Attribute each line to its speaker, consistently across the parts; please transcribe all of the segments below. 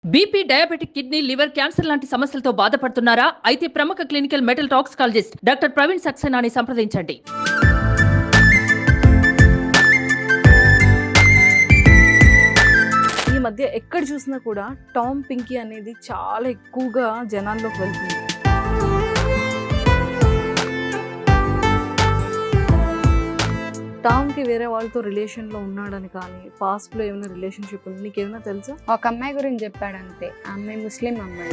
Speaker 1: BP, diabetic, kidney, liver, cancer లాంటి సమస్యలతో బాధపడుతున్నారా? అయితే ప్రముఖ clinical metal toxicologist doctor Praveen సక్సేనాని సంప్రదించండి.
Speaker 2: ఈ మధ్య ఎక్కడ చూసినా కూడా టామ్ పింకీ అనేది చాలా ఎక్కువగా జనాల్లోకి వెళ్తుంది. టామ్కి వేరే వాళ్ళతో రిలేషన్లో ఉన్నాడని కానీ పాస్ట్లో ఏమైనా రిలేషన్షిప్ ఉంది నీకేమైనా తెలుసా?
Speaker 3: ఒక అమ్మాయి గురించి చెప్పాడు అంతే. ఆ అమ్మాయి ముస్లిం అమ్మాయి.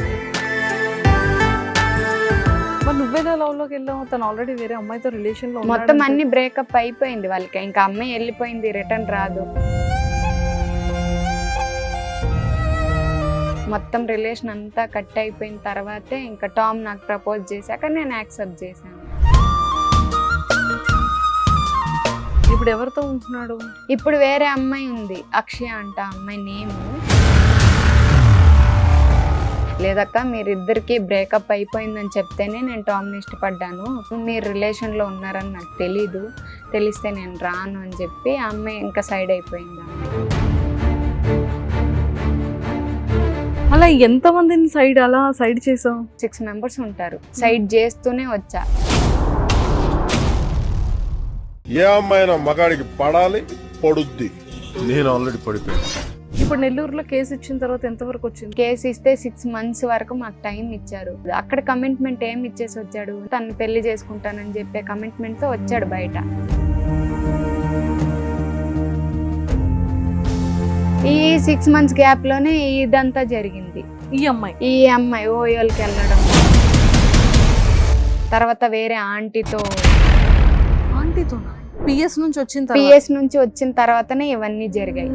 Speaker 2: మరి నువ్వేనా లవ్లోకి వెళ్ళావు? తను ఆల్రెడీ వేరే అమ్మాయితో రిలేషన్లో
Speaker 3: మొత్తం అన్ని బ్రేకప్ అయిపోయింది వాళ్ళకి. ఇంకా అమ్మాయి వెళ్ళిపోయింది, రిటర్న్ రాదు. మొత్తం రిలేషన్ అంతా కట్ అయిపోయిన తర్వాతే ఇంకా టామ్ నాకు ప్రపోజ్ చేశాక నేను యాక్సెప్ట్ చేశాను.
Speaker 2: ఇప్పుడు ఎవరితో ఉంటున్నాడు?
Speaker 3: ఇప్పుడు వేరే అమ్మాయి ఉంది, అక్షయ అంట అమ్మాయి నేమ్. లేదక్క మీరిద్దరికి బ్రేకప్ అయిపోయిందని చెప్తేనే నేను టామ్ని ఇష్టపడ్డాను, మీరు రిలేషన్లో ఉన్నారని నాకు తెలీదు, తెలిస్తే నేను రాను అని చెప్పి ఆ అమ్మాయి ఇంకా సైడ్ అయిపోయింది.
Speaker 2: అలా ఎంతమందిని అలా సైడ్ చేసావు?
Speaker 3: 6 మెంబర్స్ ఉంటారు. సైడ్ చేస్తూనే వచ్చా.
Speaker 4: ఏ అమ్మాయినా మగాడికి పడాలి, పడుద్ది. నేను ఆల్రెడీ పడిపోయాను.
Speaker 2: ఇప్పుడు నెల్లూరులో కేసు ఇచ్చిన తర్వాత ఎంతవరకు వచ్చింది?
Speaker 3: కేసు ఇస్తే 6 months వరకు మాకు టైం ఇచ్చారు. అక్కడ కమిట్మెంట్ ఏం ఇచ్చేసి వచ్చాడు, తను పెళ్లి చేసుకుంటానని చెప్పే కమిట్మెంట్ తో వచ్చాడు బయట. ఈ 6 months గ్యాప్ లోనే ఇదంతా జరిగింది.
Speaker 2: ఈ అమ్మాయి
Speaker 3: ఓయోల్కి వెళ్ళడం, తర్వాత వేరే ఆంటీతో
Speaker 2: పిఎస్ నుంచి
Speaker 3: వచ్చిన తర్వాతనే ఇవన్నీ జరిగాయి.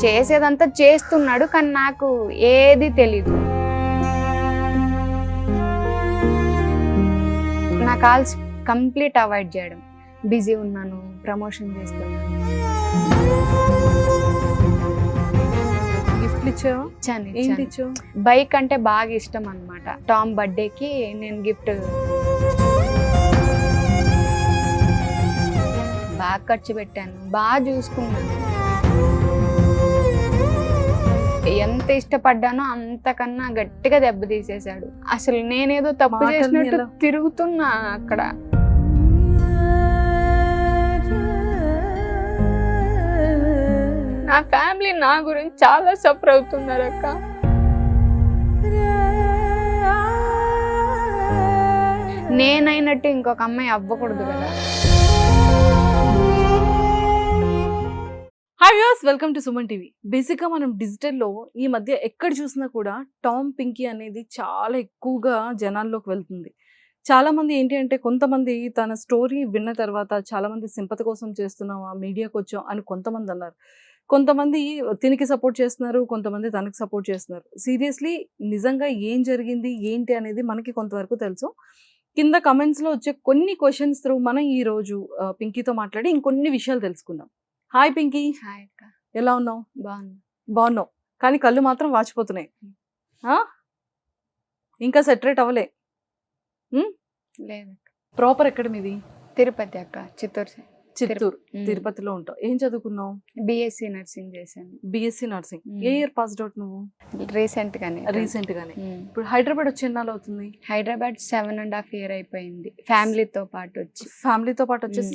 Speaker 3: చేసేదంతా చేస్తున్నాడు కానీ నాకు ఏది తెలీదు. నా కాల్స్ కంప్లీట్ అవాయిడ్ చేయడం. బిజీ ఉన్నాను, ప్రమోషన్ చేస్తున్నాను. బైక్ అంటే బాగా ఇష్టం అన్నమాట. టామ్ బర్త్డేకి నేను గిఫ్ట్ బాగా ఖర్చు పెట్టాను, బాగా చూసుకున్నాను. ఎంత ఇష్టపడ్డానో అంతకన్నా గట్టిగా దెబ్బ తీసేశాడు. అసలు నేనేదో తప్పు చేసినట్టు తిరుగుతున్నా అక్కడ. నా ఫ్యామిలీ నా గురించి చాలా సఫర్ అవుతున్నారు అక్క. నేనైనట్టు ఇంకొక అమ్మాయి అవ్వకూడదు కదా.
Speaker 2: Hi viewers, welcome to Suman TV. బేసిక్గా మనం డిజిటల్లో ఈ మధ్య ఎక్కడ చూసినా కూడా టామ్ పింకీ అనేది చాలా ఎక్కువగా జనాల్లోకి వెళ్తుంది. చాలామంది ఏంటి అంటే కొంతమంది తన స్టోరీ విన్న తర్వాత చాలామంది సింపతి కోసం చేస్తున్నావా, మీడియాకి వచ్చాం అని కొంతమంది అన్నారు. కొంతమంది తినికి సపోర్ట్ చేస్తున్నారు, కొంతమంది తనకి సపోర్ట్ చేస్తున్నారు. సీరియస్లీ నిజంగా ఏం జరిగింది ఏంటి అనేది మనకి కొంతవరకు తెలుసు. కింద కమెంట్స్లో వచ్చే కొన్ని క్వశ్చన్స్ త్రూ మనం ఈరోజు పింకీతో మాట్లాడి ఇంకొన్ని విషయాలు తెలుసుకుందాం. హాయ్ పింకీ.
Speaker 3: హాయ్ అక్క.
Speaker 2: ఎలా ఉన్నావు?
Speaker 3: బాగున్నావు
Speaker 2: కానీ కళ్ళు మాత్రం వాచిపోతున్నాయి. ఇంకా సెటరేట్ అవ్వలే?
Speaker 3: లేదు.
Speaker 2: ప్రాపర్ ఎక్కడ మీది?
Speaker 3: తిరుపతి అక్క,
Speaker 2: చిత్తూరు. తిరుపతిలో ఉంటావు. ఏం చదువుకున్నావు?
Speaker 3: బిఎస్సి నర్సింగ్ చేశాను.
Speaker 2: BSc nursing. ఏ ఇయర్ పాస్డ్ అవుట్ నువ్వు?
Speaker 3: రీసెంట్ గానే.
Speaker 2: ఇప్పుడు హైదరాబాద్ వచ్చి ఎన్నాళ్ళు అవుతుంది?
Speaker 3: హైదరాబాద్ 7.5 years అయిపోయింది. ఫ్యామిలీతో పాటు
Speaker 2: వచ్చేసి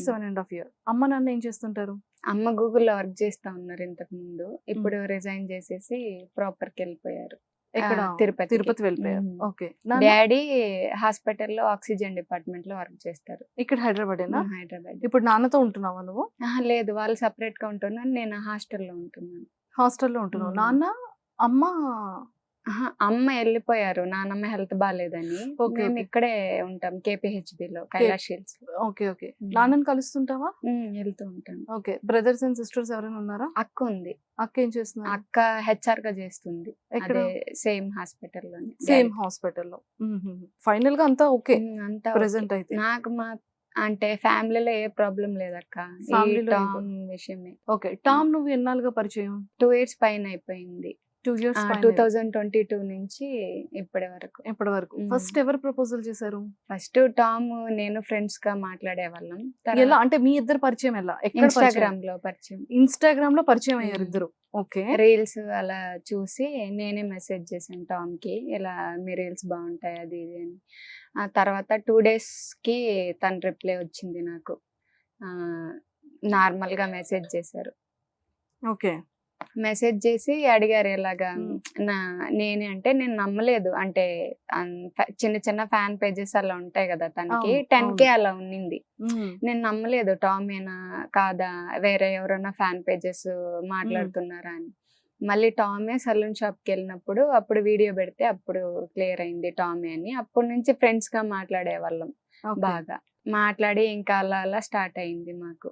Speaker 2: 7.5 years. అమ్మ నాన్న ఏం చేస్తుంటారు?
Speaker 3: అమ్మ గూగుల్లో వర్క్ చేస్తా ఉన్నారు ఇంతకు ముందు. ఇప్పుడు రిజైన్ చేసేసి ప్రాపర్కి వెళ్ళిపోయారు.
Speaker 2: తిరుపతి వెళ్ళిపోయారు. ఓకే.
Speaker 3: డాడీ హాస్పిటల్లో ఆక్సిజన్ డిపార్ట్మెంట్ లో వర్క్ చేస్తారు.
Speaker 2: ఇక్కడ హైదరాబాద్. ఇప్పుడు నాన్నతో ఉంటున్నావా నువ్వు?
Speaker 3: లేదు, వాళ్ళు సపరేట్ గా ఉంటున్నారు, నేను హాస్టల్లో ఉంటున్నాను.
Speaker 2: నాన్న
Speaker 3: అమ్మ వెళ్ళిపోయారు, నాన్నమ్మ హెల్త్ బాగాలేదని. మేము ఇక్కడే ఉంటాం, KPHBలో, కైలాష్ హిల్స్.
Speaker 2: ఓకే. నాన్నని కలుస్తుంటావా?
Speaker 3: వెళ్తూ ఉంటాను.
Speaker 2: ఓకే. బ్రదర్స్ అండ్ సిస్టర్స్ ఎవరైనా ఉన్నారా?
Speaker 3: అక్క ఉంది.
Speaker 2: అక్క ఏం చేస్తుంది?
Speaker 3: అక్క HR గా చేస్తుంది. సేమ్ హాస్పిటల్లో.
Speaker 2: ఫైనల్ గా అంతా ఓకే
Speaker 3: అంతా
Speaker 2: ప్రెసెంట్ అయితే?
Speaker 3: నాకు అంటే ఫ్యామిలీలో ఏ ప్రాబ్లం లేదక్క, విషయమే.
Speaker 2: ఓకే. టామ్ నువ్వు ఎన్నాళ్ళుగా పరిచయం?
Speaker 3: 2 years పైన అయిపోయింది.
Speaker 2: 2 ఇయర్స్
Speaker 3: 2022 నుంచి ఇప్పటి వరకు.
Speaker 2: ఇప్పటి వరకు.
Speaker 3: మ్మ్.
Speaker 2: ఫస్ట్ ఎవరు ప్రపోజల్ చేశారు?
Speaker 3: ఫస్ట్ టామ్ నేను ఫ్రెండ్స్ గా మాట్లాడేవాళ్ళం.
Speaker 2: ఎలా అంటే మీ ఇద్దరు పరిచయం ఎలా? ఎక్కడ
Speaker 3: ఇన్స్టాగ్రామ్ లో పరిచయం.
Speaker 2: ఇన్స్టాగ్రామ్ లో పరిచయం అయ్యారు
Speaker 3: మ్మ్.
Speaker 2: ఇద్దరు. ఓకే.
Speaker 3: రీల్స్ అలా చూసి నేనే మెసేజ్ చేశాను టామ్ కి, ఇలా మీ రీల్స్ బాగుంటాయి అది ఇది అని. ఆ తర్వాత 2 days కి తన రిప్లై వచ్చింది నాకు. నార్మల్ గా మెసేజ్ చేశారు.
Speaker 2: ఓకే.
Speaker 3: మెసేజ్ చేసి అడిగారు ఎలాగా
Speaker 2: మ్మ్.
Speaker 3: నేనే అంటే నేను నమ్మలేదు. అంటే చిన్న చిన్న ఫ్యాన్ పేజెస్ అలా ఉంటాయి కదా తనకి,
Speaker 2: అవును,
Speaker 3: 10K అలా ఉన్నింది.
Speaker 2: మ్మ్.
Speaker 3: నేను నమ్మలేదు టామేనా కాదా వేరే ఎవరైనా ఫ్యాన్ పేజెస్ మాట్లాడుతున్నారా అని. మళ్ళీ టామే సలూన్ షాప్కి వెళ్ళినప్పుడు అప్పుడు వీడియో పెడితే అప్పుడు క్లియర్ అయింది టామే అని. అప్పటి నుంచి ఫ్రెండ్స్ గా మాట్లాడేవాళ్ళం
Speaker 2: ఓకే.
Speaker 3: బాగా. మాట్లాడి ఇంకా అలా అలా స్టార్ట్ అయింది మాకు.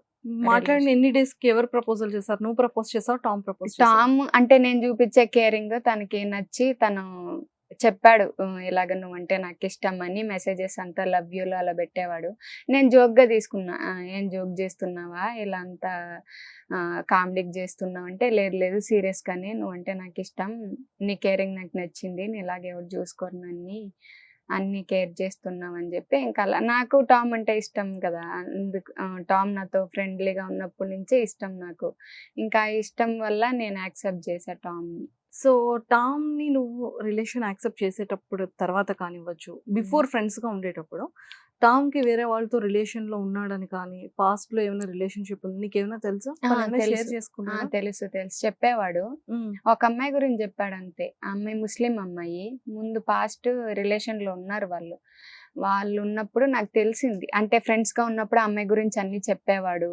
Speaker 2: మాట్లాడిన ఎన్ని డేస్ కి ఎవరు ప్రపోజల్ చేశారు? నువ్వు ప్రపోజ్ చేసావు, టామ్ ప్రపోజ్ చేసావు?
Speaker 3: టామ్ అంటే నేను చూపించే కేరింగ్ తనకి నచ్చి తను చెప్పాడు, ఇలాగ నువ్వంటే నాకు ఇష్టం అని. మెసేజెస్ అంతా లవ్ యూలో అలా పెట్టేవాడు. నేను జోక్గా తీసుకున్నా, ఏం జోక్ చేస్తున్నావా ఇలా అంతా కామెడీకి చేస్తున్నావు అంటే, లేదు లేదు సీరియస్గానే నువ్వంటే నాకు ఇష్టం, నీ కేరింగ్ నాకు నచ్చింది, నీ ఇలాగ ఎవరు చూసుకోరు నన్ను, అన్ని కేర్ చేస్తున్నావు అని చెప్పి ఇంకా అలా. నాకు టామ్ అంటే ఇష్టం కదా, అందుకు టామ్ నాతో ఫ్రెండ్లీగా ఉన్నప్పటి నుంచే ఇష్టం నాకు. ఇంకా ఆ ఇష్టం వల్ల నేను యాక్సెప్ట్ చేశా టామ్ని.
Speaker 2: సో టామ్ ని నువ్వు రిలేషన్ యాక్సెప్ట్ చేసేటప్పుడు తర్వాత కానివ్వచ్చు, బిఫోర్ ఫ్రెండ్స్ గా ఉండేటప్పుడు టామ్ కి వేరే వాళ్ళతో రిలేషన్ లో ఉన్నాడని కానీ, పాస్ట్ లో ఏమైనా రిలేషన్షిప్ ఉంది నీకేమైనా తెలుసా? షేర్
Speaker 3: తెలుసు
Speaker 2: చేసుకున్నా?
Speaker 3: తెలుసు తెలుసు చెప్పేవాడు. ఒక అమ్మాయి గురించి చెప్పాడు అంతే. ఆ అమ్మాయి ముస్లిం అమ్మాయి. ముందు పాస్ట్ రిలేషన్ లో ఉన్నారు వాళ్ళు. వాళ్ళు ఉన్నప్పుడు నాకు తెలిసింది, అంటే ఫ్రెండ్స్ గా ఉన్నప్పుడు ఆ అమ్మాయి గురించి అన్ని చెప్పేవాడు.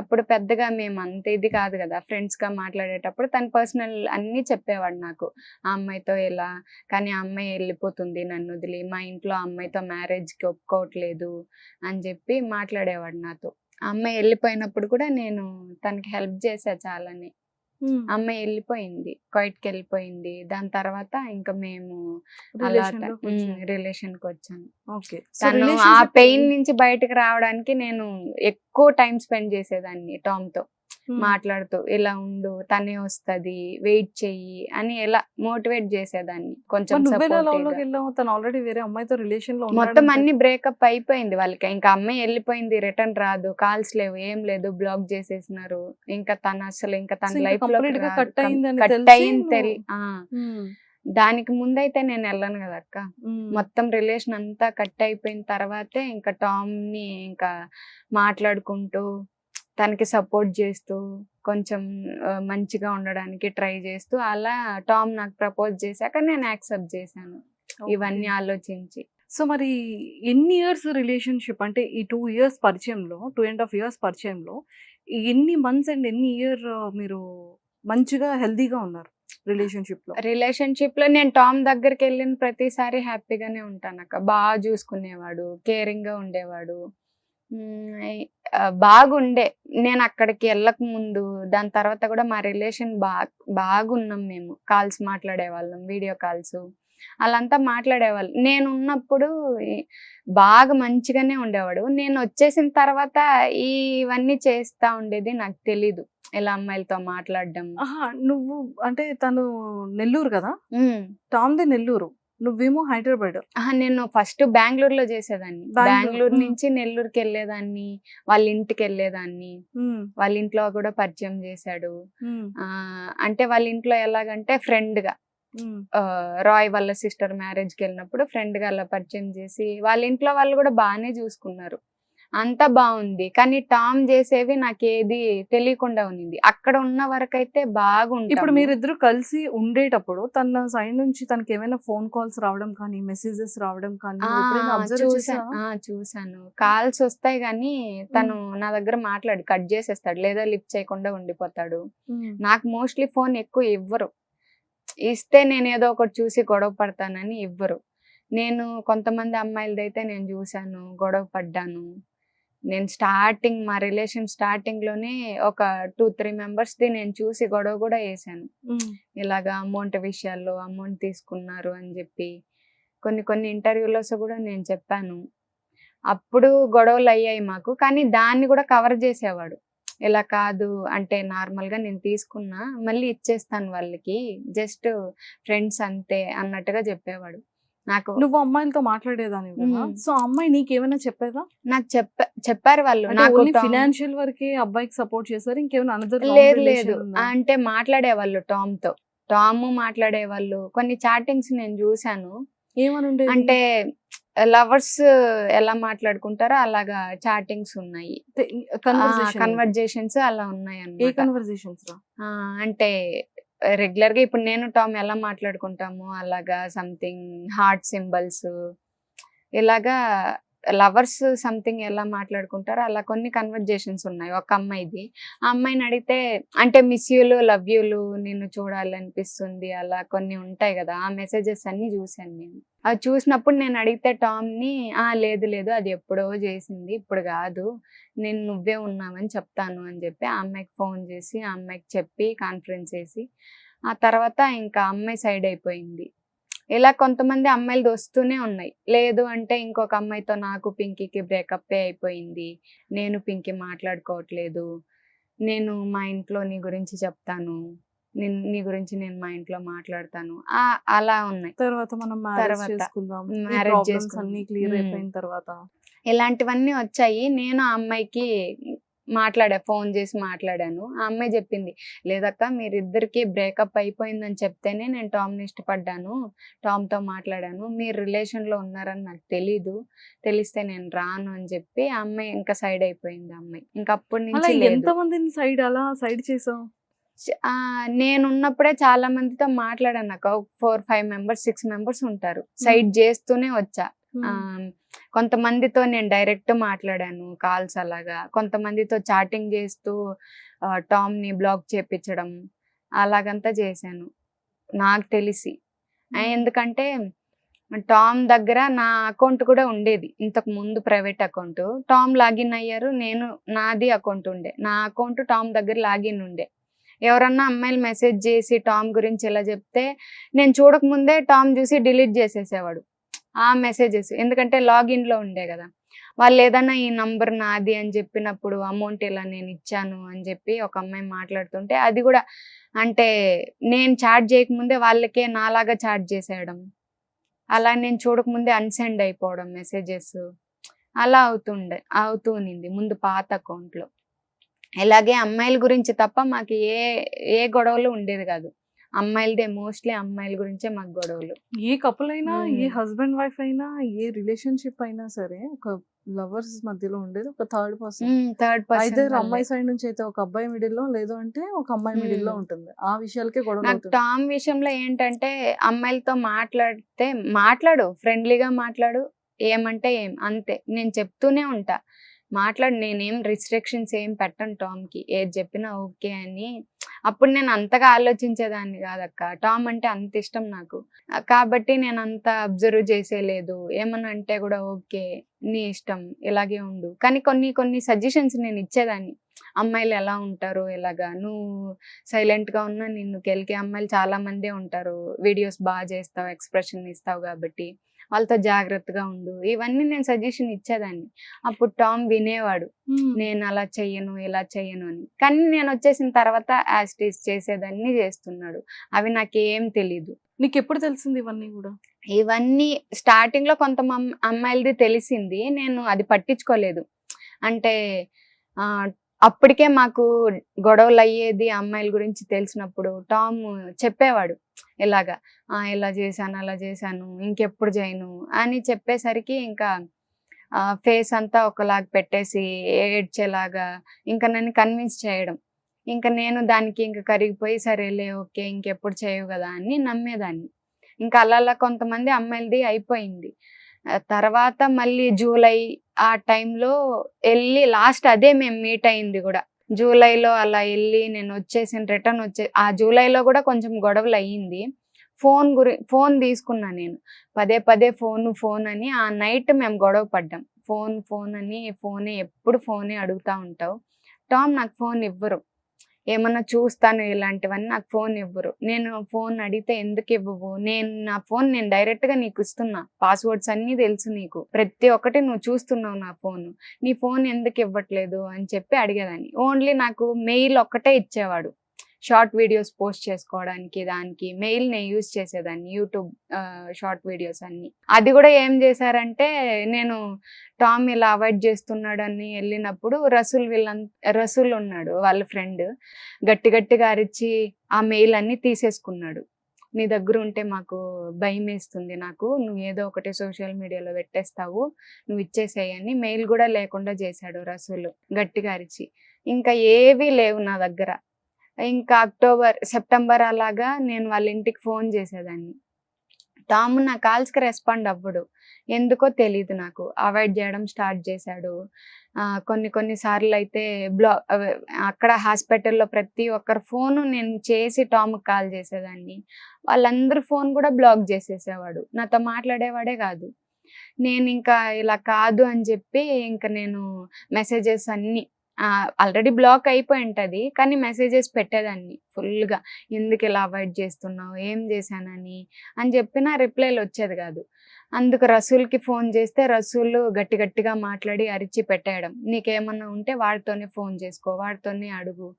Speaker 3: అప్పుడు పెద్దగా మేము అంత ఇది కాదు కదా, ఫ్రెండ్స్ గా మాట్లాడేటప్పుడు తన పర్సనల్ అన్ని చెప్పేవాడు నాకు. ఆ అమ్మాయితో ఎలా, కానీ ఆ అమ్మాయి వెళ్ళిపోతుంది నన్ను వదిలి, మా ఇంట్లో ఆ అమ్మాయితో మ్యారేజ్కి ఒప్పుకోవట్లేదు అని చెప్పి మాట్లాడేవాడు నాతో. ఆ అమ్మాయి వెళ్ళిపోయినప్పుడు కూడా నేను తనకి హెల్ప్ చేశా చాలానే. అమ్మాయి వెళ్ళిపోయింది, క్వైట్కి వెళ్ళిపోయింది. దాని తర్వాత ఇంకా మేము అలా రిలేషన్ కి వచ్చాను. తను ఆ పెయిన్ నుంచి బయటకు రావడానికి నేను ఎక్కువ టైం స్పెండ్ చేసేదాన్ని టామ్ తో మాట్లాడుతూ, ఇలా ఉండు తనే వస్తది వెయిట్ చెయ్యి అని ఎలా మోటివేట్ చేసేదాన్ని. కొంచెం మొత్తం అన్ని బ్రేకప్ అయిపోయింది వాళ్ళకి. ఇంకా అమ్మాయి వెళ్ళిపోయింది, రిటర్న్ రాదు, కాల్స్ లేవు, ఏం లేదు, బ్లాక్ చేసేసినారు. ఇంకా తను అసలు ఇంకా తన లైఫ్ లో కట్ అయింది. దానికి ముందైతే నేను వెళ్ళను కదా అక్క. మొత్తం రిలేషన్ అంతా కట్ అయిపోయిన తర్వాతే ఇంకా టామ్ ని ఇంకా మాట్లాడుకుంటూ తనకి సపోర్ట్ చేస్తూ కొంచెం మంచిగా ఉండడానికి ట్రై చేస్తూ అలా టామ్ నాకు ప్రపోజ్ చేశాక నేను యాక్సెప్ట్ చేశాను ఇవన్నీ ఆలోచించి.
Speaker 2: సో మరి ఎన్ని ఇయర్స్ రిలేషన్షిప్, అంటే ఈ 2 years పరిచయంలో, 2.5 years పరిచయంలో ఎన్ని మంత్స్ అండ్ ఎన్ని ఇయర్ మీరు మంచిగా హెల్దీగా ఉన్నారు రిలేషన్షిప్ లో?
Speaker 3: నేను టామ్ దగ్గరికి వెళ్ళిన ప్రతిసారి హ్యాపీగానే ఉంటాను అక్క. బాగా చూసుకునేవాడు, కేరింగ్ గా ఉండేవాడు, బాగుండే. నేను అక్కడికి వెళ్ళక ముందు దాని తర్వాత కూడా మా రిలేషన్ బాగున్నాం మేము. కాల్స్ మాట్లాడేవాళ్ళం, వీడియో కాల్స్ అలాంతా మాట్లాడేవాళ్ళు. నేను ఉన్నప్పుడు బాగా మంచిగానే ఉండేవాడు. నేను వచ్చేసిన తర్వాత ఇవన్నీ చేస్తా ఉండేది నాకు తెలీదు, ఇలా అమ్మాయిలతో మాట్లాడడం.
Speaker 2: నువ్వు అంటే తను నెల్లూరు కదా, టామ్ది నెల్లూరు, నువ్వేమో హైదరాబాద్.
Speaker 3: నేను ఫస్ట్ బెంగళూరులో చేసేదాన్ని. బెంగళూరు నుంచి నెల్లూరుకి వెళ్ళేదాన్ని, వాళ్ళ ఇంటికి వెళ్ళేదాన్ని. వాళ్ళ ఇంట్లో కూడా పరిచయం చేశాడు. అంటే వాళ్ళ ఇంట్లో ఎలాగంటే ఫ్రెండ్ గా, రాయ్ వాళ్ళ సిస్టర్ మ్యారేజ్ కి వెళ్ళినప్పుడు ఫ్రెండ్ గా అలా పరిచయం చేసి వాళ్ళ ఇంట్లో వాళ్ళు కూడా బాగానే చూసుకున్నారు, అంతా బాగుంది. కానీ టామ్ చేసేవి నాకు ఏది తెలియకుండా ఉంది. అక్కడ ఉన్న వరకు అయితే బాగుంది.
Speaker 2: ఇప్పుడు మీరిద్దరు కలిసి ఉండేటప్పుడు తన సైడ్ నుంచి తనకి ఏమైనా ఫోన్ కాల్స్ రావడం కానీ, మెసేజెస్ రావడం కానీ
Speaker 3: చూసాను. కాల్స్ వస్తాయి కానీ తను నా దగ్గర మాట్లాడి కట్ చేసేస్తాడు, లేదా లిఫ్ట్ చేయకుండా ఉండిపోతాడు. నాకు మోస్ట్లీ ఫోన్ ఎక్కువ ఇవ్వరు, ఇస్తే నేను ఏదో ఒకటి చూసి గొడవ పడతానని ఇవ్వరు. నేను కొంతమంది అమ్మాయిలదైతే నేను చూసాను, గొడవ పడ్డాను. నేను స్టార్టింగ్ మా రిలేషన్ స్టార్టింగ్ లోనే ఒక 2-3 మెంబర్స్ది నేను చూసి గొడవ కూడా వేసాను. ఇలాగా అమౌంట్ విషయాల్లో అమౌంట్ తీసుకున్నారు అని చెప్పి కొన్ని ఇంటర్వ్యూలోస్ కూడా నేను చెప్పాను. అప్పుడు గొడవలు అయ్యాయి మాకు, కానీ దాన్ని కూడా కవర్ చేసేవాడు. ఇలా కాదు అంటే నార్మల్గా నేను తీసుకున్నా మళ్ళీ ఇచ్చేస్తాను వాళ్ళకి, జస్ట్ ఫ్రెండ్స్ అంతే అన్నట్టుగా చెప్పేవాడు. నాకు
Speaker 2: నువ్వు అమ్మాయిలతో మాట్లాడేదానివి కదా,
Speaker 3: మ్మ్.
Speaker 2: సో అమ్మాయి నీకేమైనా చెప్పేదా?
Speaker 3: నాకు చెప్పారు వాళ్ళు.
Speaker 2: అంటే
Speaker 3: నాకు
Speaker 2: ఓన్లీ
Speaker 3: టామ్
Speaker 2: ఫినాన్షియల్ వరకే అబ్బాయికి సపోర్ట్ చేశారు, ఇంకేమైనా అనదర్
Speaker 3: లేదు అంటే మాట్లాడేవాళ్ళు టామ్తో. టామ్ మాట్లాడేవాళ్ళు. కొన్ని చాటింగ్స్ నేను చూశాను.
Speaker 2: ఏమని ఉండేది?
Speaker 3: అంటే లవర్స్ ఎలా మాట్లాడుకుంటారో అలాగా చాటింగ్స్ ఉన్నాయి, కన్వర్జేషన్స్ అలా ఉన్నాయి
Speaker 2: ఏ
Speaker 3: అన్నమాట.
Speaker 2: కన్వర్జేషన్స్ రా?
Speaker 3: అంటే రెగ్యులర్ గా ఇప్పుడు నేను టామ్ ఎలా మాట్లాడుకుంటాము అలాగా సంథింగ్ హార్ట్ సింబల్స్, ఇలాగా లవర్స్ సంథింగ్ ఎలా మాట్లాడుకుంటారో అలా కొన్ని కన్వర్జేషన్స్ ఉన్నాయి ఒక అమ్మాయిది. ఆ అమ్మాయిని అడిగితే అంటే మిస్ యూలు, లవ్ యూలు, నిన్ను చూడాలనిపిస్తుంది, అలా కొన్ని ఉంటాయి కదా, ఆ మెసేజెస్ అన్ని చూశాను నేను. అవి చూసినప్పుడు నేను అడిగితే టామ్ని లేదు లేదు అది ఎప్పుడో చేసింది, ఇప్పుడు కాదు, నేను నువ్వే ఉన్నావని చెప్తాను అని చెప్పి ఆ అమ్మాయికి ఫోన్ చేసి ఆ అమ్మాయికి చెప్పి కాన్ఫరెన్స్ చేసి ఆ తర్వాత ఇంకా అమ్మాయి సైడ్ అయిపోయింది. ఇలా కొంతమంది అమ్మాయిలు వస్తూనే ఉన్నాయి. లేదు అంటే ఇంకొక అమ్మాయితో నాకు పింకీకి బ్రేకప్ అయిపోయింది, నేను పింకీ మాట్లాడుకోవట్లేదు, నేను మా ఇంట్లో నీ గురించి చెప్తాను, నీ గురించి నేను మా ఇంట్లో మాట్లాడతాను, అలా ఉన్నాయి.
Speaker 2: తర్వాత మనం మ్యారేజ్
Speaker 3: తర్వాత
Speaker 2: చేసుకుందాం,
Speaker 3: మ్యారేజ్
Speaker 2: ప్రాబ్లమ్స్
Speaker 3: చేసుకుందాం.
Speaker 2: అన్ని క్లియర్
Speaker 3: మ్మ్.
Speaker 2: అయిపోయిన తర్వాత
Speaker 3: ఇలాంటివన్నీ వచ్చాయి. నేను ఆ అమ్మాయికి ఫోన్ చేసి మాట్లాడాను. ఆ అమ్మాయి చెప్పింది, లేదక్క మీరిద్దరికి బ్రేకప్ అయిపోయిందని చెప్తేనే నేను టామ్ని ఇష్టపడ్డాను, టామ్తో మాట్లాడాను, మీరు రిలేషన్లో ఉన్నారని నాకు తెలీదు, తెలిస్తే నేను రాను అని చెప్పి ఆ అమ్మాయి ఇంకా సైడ్ అయిపోయింది. ఆ అమ్మాయి ఇంకా అప్పటి
Speaker 2: అలా
Speaker 3: నుంచి లేదు.
Speaker 2: ఎంత మందిని అలా సైడ్ చేసావు?
Speaker 3: నేనున్నప్పుడే చాలా మందితో మాట్లాడాను అక్క. 4-5 మెంబర్స్ 6 మెంబర్స్ ఉంటారు. సైడ్ చేస్తూనే వచ్చా. కొంతమందితో నేను డైరెక్ట్ మాట్లాడాను కాల్స్ అలాగా, కొంతమందితో చాటింగ్ చేస్తూ టామ్ ని బ్లాక్ చేపించడం అలాగంతా చేశాను నాకు తెలిసి. ఎందుకంటే టామ్ దగ్గర నా అకౌంట్ కూడా ఉండేది ఇంతకు ముందు, ప్రైవేట్ అకౌంట్. టామ్ లాగిన్ అయ్యారు, నేను నాది అకౌంట్ ఉండే, నా అకౌంట్ టామ్ దగ్గర లాగిన్ ఉండే. ఎవరన్నా అమ్మాయిలు మెసేజ్ చేసి టామ్ గురించి ఎలా చెప్తే నేను చూడకముందే టామ్ చూసి డిలీట్ చేసేసేవాడు ఆ మెసేజెస్, ఎందుకంటే లాగిన్ లో ఉండే కదా. వాళ్ళు ఏదన్నా ఈ నంబర్ నాది అని చెప్పినప్పుడు అమౌంట్ ఇలా నేను ఇచ్చాను అని చెప్పి ఒక అమ్మాయి మాట్లాడుతుంటే అది కూడా అంటే నేను చాట్ చేయకముందే వాళ్ళకే నాలాగా చాట్ చేసేయడం, అలా నేను చూడకముందే అన్సెండ్ అయిపోవడం మెసేజెస్, అలా అవుతూ ఉన్నింది ముందు పాత అకౌంట్లో. ఇలాగే అమ్మాయిల గురించి తప్ప మాకు ఏ గొడవలు ఉండేది కాదు. అమ్మాయిలదే మోస్ట్లీ అమ్మాయిల గురించే మాకు గొడవలు.
Speaker 2: ఏ కపుల్ అయినా, ఏ హస్బెండ్ వైఫ్ అయినా, ఏ రిలేషన్షిప్ అయినా సరే ఒక లవర్స్ మధ్యలో ఉండేది ఒక థర్డ్ పర్సన్. అయితే అమ్మాయి సైడ్ నుంచి అయితే ఒక అబ్బాయి మిడిల్ లో, లేదు అంటే ఒక అమ్మాయి మిడిల్ లో ఉంటుంది. ఆ విషయాలకే గొడవ
Speaker 3: నాకు
Speaker 2: అవుతుంది.
Speaker 3: టామ్ విషయంలో ఏంటంటే అమ్మాయిలతో మాట్లాడితే మాట్లాడు, ఫ్రెండ్లీగా మాట్లాడు, ఏమంటే ఏం అంతే, నేను చెప్తూనే ఉంటా మాట్లాడు, నేనేం రిస్ట్రిక్షన్స్ ఏం పెట్టను టామ్కి, ఏది చెప్పినా ఓకే అని. అప్పుడు నేను అంతగా ఆలోచించేదాన్ని కాదక్క, టామ్ అంటే అంత ఇష్టం నాకు, కాబట్టి నేను అంత అబ్జర్వ్ చేసేలేదు. ఏమన్నా అంటే కూడా ఓకే నీ ఇష్టం ఇలాగే ఉండు, కానీ కొన్ని సజెషన్స్ నేను ఇచ్చేదాన్ని. అమ్మాయిలు ఎలా ఉంటారు, ఎలాగా నువ్వు సైలెంట్గా ఉన్నా నిన్ను కెలికే అమ్మాయిలు చాలా మందే ఉంటారు, వీడియోస్ బాగా చేస్తావు, ఎక్స్ప్రెషన్ ఇస్తావు, కాబట్టి వాళ్ళతో జాగ్రత్తగా ఉండు, ఇవన్నీ నేను సజెషన్ ఇచ్చేదాన్ని. అప్పుడు టామ్ వినేవాడు, నేను అలా చెయ్యను ఇలా చెయ్యను అని. కానీ నేను వచ్చేసిన తర్వాత యాస్టీస్ చేసేదాన్ని చేస్తున్నాడు, అవి నాకేం తెలీదు.
Speaker 2: నీకు ఎప్పుడు తెలిసింది ఇవన్నీ కూడా?
Speaker 3: ఇవన్నీ స్టార్టింగ్ లో కొంత అమ్మాయిలది తెలిసింది, నేను అది పట్టించుకోలేదు. అంటే అప్పటికే మాకు గొడవలు అయ్యేది అమ్మాయిల గురించి తెలిసినప్పుడు టామ్ చెప్పేవాడు, ఇలాగా ఇలా చేశాను అలా చేశాను ఇంకెప్పుడు చేయను అని చెప్పేసరికి ఇంకా ఫేస్ అంతా ఒకలాగా పెట్టేసి ఏడ్చేలాగా ఇంకా నన్ను కన్విన్స్ చేయడం, ఇంకా నేను దానికి ఇంకా కరిగిపోయి సరేలే ఓకే ఇంకెప్పుడు చేయవు కదా అని నమ్మేదాన్ని. ఇంకా అలా కొంతమంది అమ్మాయిలది అయిపోయింది. తర్వాత మళ్ళీ జూలై ఆ టైంలో వెళ్ళి లాస్ట్ అదే మేము మీట్ అయింది కూడా. జూలైలో అలా వెళ్ళి నేను రిటర్న్ ఆ జూలైలో కూడా కొంచెం గొడవలు అయ్యింది. ఫోన్ తీసుకున్నా నేను, పదే ఫోన్ అని. ఆ నైట్ మేము గొడవ పడ్డాం, ఫోన్ అని, ఎప్పుడు ఫోనే అడుగుతా ఉంటావు, టామ్ నాకు ఫోన్ ఇవ్వరు, ఏమన్నా చూస్తాను ఇలాంటివన్నీ, నాకు ఫోన్ ఇవ్వరు. నేను ఫోన్ అడిగితే ఎందుకు ఇవ్వవు, నా ఫోన్ నేను డైరెక్ట్గా నీకు ఇస్తున్నా, పాస్వర్డ్స్ అన్నీ తెలుసు నీకు, ప్రతి ఒక్కటి నువ్వు చూస్తున్నావు నా ఫోన్, నీ ఫోన్ ఎందుకు ఇవ్వట్లేదు అని చెప్పి అడిగేదాన్ని. ఓన్లీ నాకు మెయిల్ ఒక్కటే ఇచ్చేవాడు, షార్ట్ వీడియోస్ పోస్ట్ చేసుకోవడానికి, దానికి మెయిల్ నేను యూజ్ చేసేదాన్ని, యూట్యూబ్ షార్ట్ వీడియోస్ అన్ని. అది కూడా ఏం చేశారంటే, నేను టామ్ ఇలా అవాయిడ్ చేస్తున్నాడని వెళ్ళినప్పుడు రసూల్ ఉన్నాడు వాళ్ళ ఫ్రెండ్, గట్టిగా అరిచి ఆ మెయిల్ అన్ని తీసేసుకున్నాడు. నీ దగ్గర ఉంటే మాకు భయం వేస్తుంది, నాకు నువ్వు ఏదో ఒకటి సోషల్ మీడియాలో పెట్టేస్తావు, నువ్వు ఇచ్చేసేయని మెయిల్ కూడా లేకుండా చేశాడు రసూల్ గట్టిగా అరిచి. ఇంకా ఏవీ లేవు నా దగ్గర. ఇంకా సెప్టెంబర్ అలాగా నేను వాళ్ళ ఇంటికి ఫోన్ చేసేదాన్ని. టామ్ నా కాల్స్కి రెస్పాండ్ అవ్వడు, ఎందుకో తెలీదు, నాకు అవాయిడ్ చేయడం స్టార్ట్ చేశాడు. కొన్ని సార్లు అయితే అక్కడ హాస్పిటల్లో ప్రతి ఒక్కరి ఫోను నేను చేసి టామ్కి కాల్ చేసేదాన్ని, వాళ్ళందరూ ఫోన్ కూడా బ్లాక్ చేసేసేవాడు, నాతో మాట్లాడేవాడే కాదు. నేను ఇంకా ఇలా కాదు అని చెప్పి ఇంకా నేను మెసేజెస్ అన్నీ ఆల్రెడీ బ్లాక్ అయిపోయి ఉంటుంది, కానీ మెసేజెస్ పెట్టేదాన్ని ఫుల్గా, ఎందుకు ఇలా అవాయిడ్ చేస్తున్నావు, ఏం చేశానని అని చెప్పి నా రిప్లైలు వచ్చేది కాదు. అందుకు రసూల్కి ఫోన్ చేస్తే రసూల్ గట్టిగా మాట్లాడి అరిచి పెట్టేయడం, నీకేమన్నా ఉంటే వాడితోనే ఫోన్ చేసుకో, వాడితోనే అడుగు,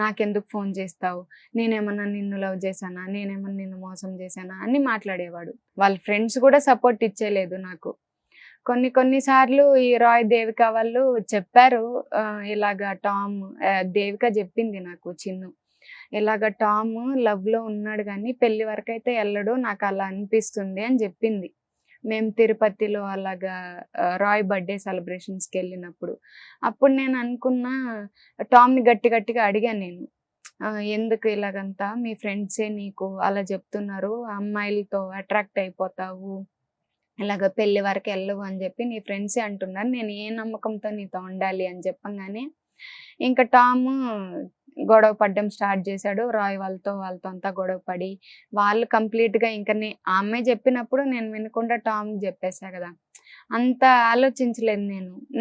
Speaker 3: నాకెందుకు ఫోన్ చేస్తావు, నేనేమన్నా నిన్ను లవ్ చేశానా, నేనేమన్నా నిన్ను మోసం చేశానా అని మాట్లాడేవాడు. వాళ్ళ ఫ్రెండ్స్ కూడా సపోర్ట్ ఇచ్చేలేదు నాకు. కొన్నిసార్లు ఈ రాయ్, దేవిక వాళ్ళు చెప్పారు, ఇలాగా టామ్, దేవిక చెప్పింది నాకు, చిన్ను ఇలాగ టామ్ లవ్లో ఉన్నాడు కానీ పెళ్లి వరకు అయితే వెళ్ళడు, నాకు అలా అనిపిస్తుంది అని చెప్పింది. మేము తిరుపతిలో అలాగా రాయ్ బర్త్డే సెలబ్రేషన్స్కి వెళ్ళినప్పుడు అప్పుడు నేను అనుకున్నా, టామ్ని గట్టిగా అడిగాను నేను, ఎందుకు ఇలాగంతా మీ ఫ్రెండ్సే నీకు అలా చెప్తున్నారు, అమ్మాయిలతో అట్రాక్ట్ అయిపోతావు, ఇలాగ పెళ్లి వరకు వెళ్ళవు అని చెప్పి నీ ఫ్రెండ్సే అంటున్నారు, నేను ఏ నమ్మకంతో నీతో ఉండాలి అని చెప్పంగానే ఇంకా టామ్ గొడవ పడ్డం స్టార్ట్ చేశాడు. రాయ్ వాళ్ళతో అంతా గొడవ పడి వాళ్ళు కంప్లీట్గా ఇంకా ఆ అమ్మాయి చెప్పినప్పుడు నేను వినకుండా టామ్కి చెప్పేసా కదా, అంత ఆలోచించలేదు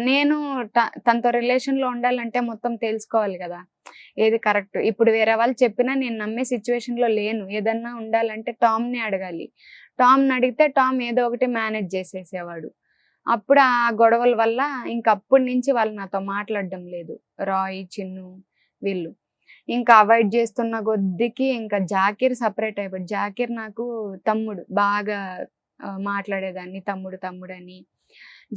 Speaker 3: నేను తనతో రిలేషన్లో ఉండాలంటే మొత్తం తెలుసుకోవాలి కదా, ఏది కరెక్ట్. ఇప్పుడు వేరే వాళ్ళు చెప్పినా నేను నమ్మే సిచ్యువేషన్లో లేను, ఏదన్నా ఉండాలంటే టామ్ని అడగాలి. టామ్ని అడిగితే టామ్ ఏదో ఒకటి మేనేజ్ చేసేసేవాడు. అప్పుడు ఆ గొడవల వల్ల ఇంకా అప్పటి నుంచి వాళ్ళు నాతో మాట్లాడడం లేదు, రాయ్, చిన్ను వీళ్ళు. ఇంకా అవాయిడ్ చేస్తున్న కొద్దికి ఇంకా జాకీర్ సపరేట్ అయిపోయాడు. జాకీర్ నాకు తమ్ముడు, బాగా మాట్లాడేదాన్ని తమ్ముడు అని.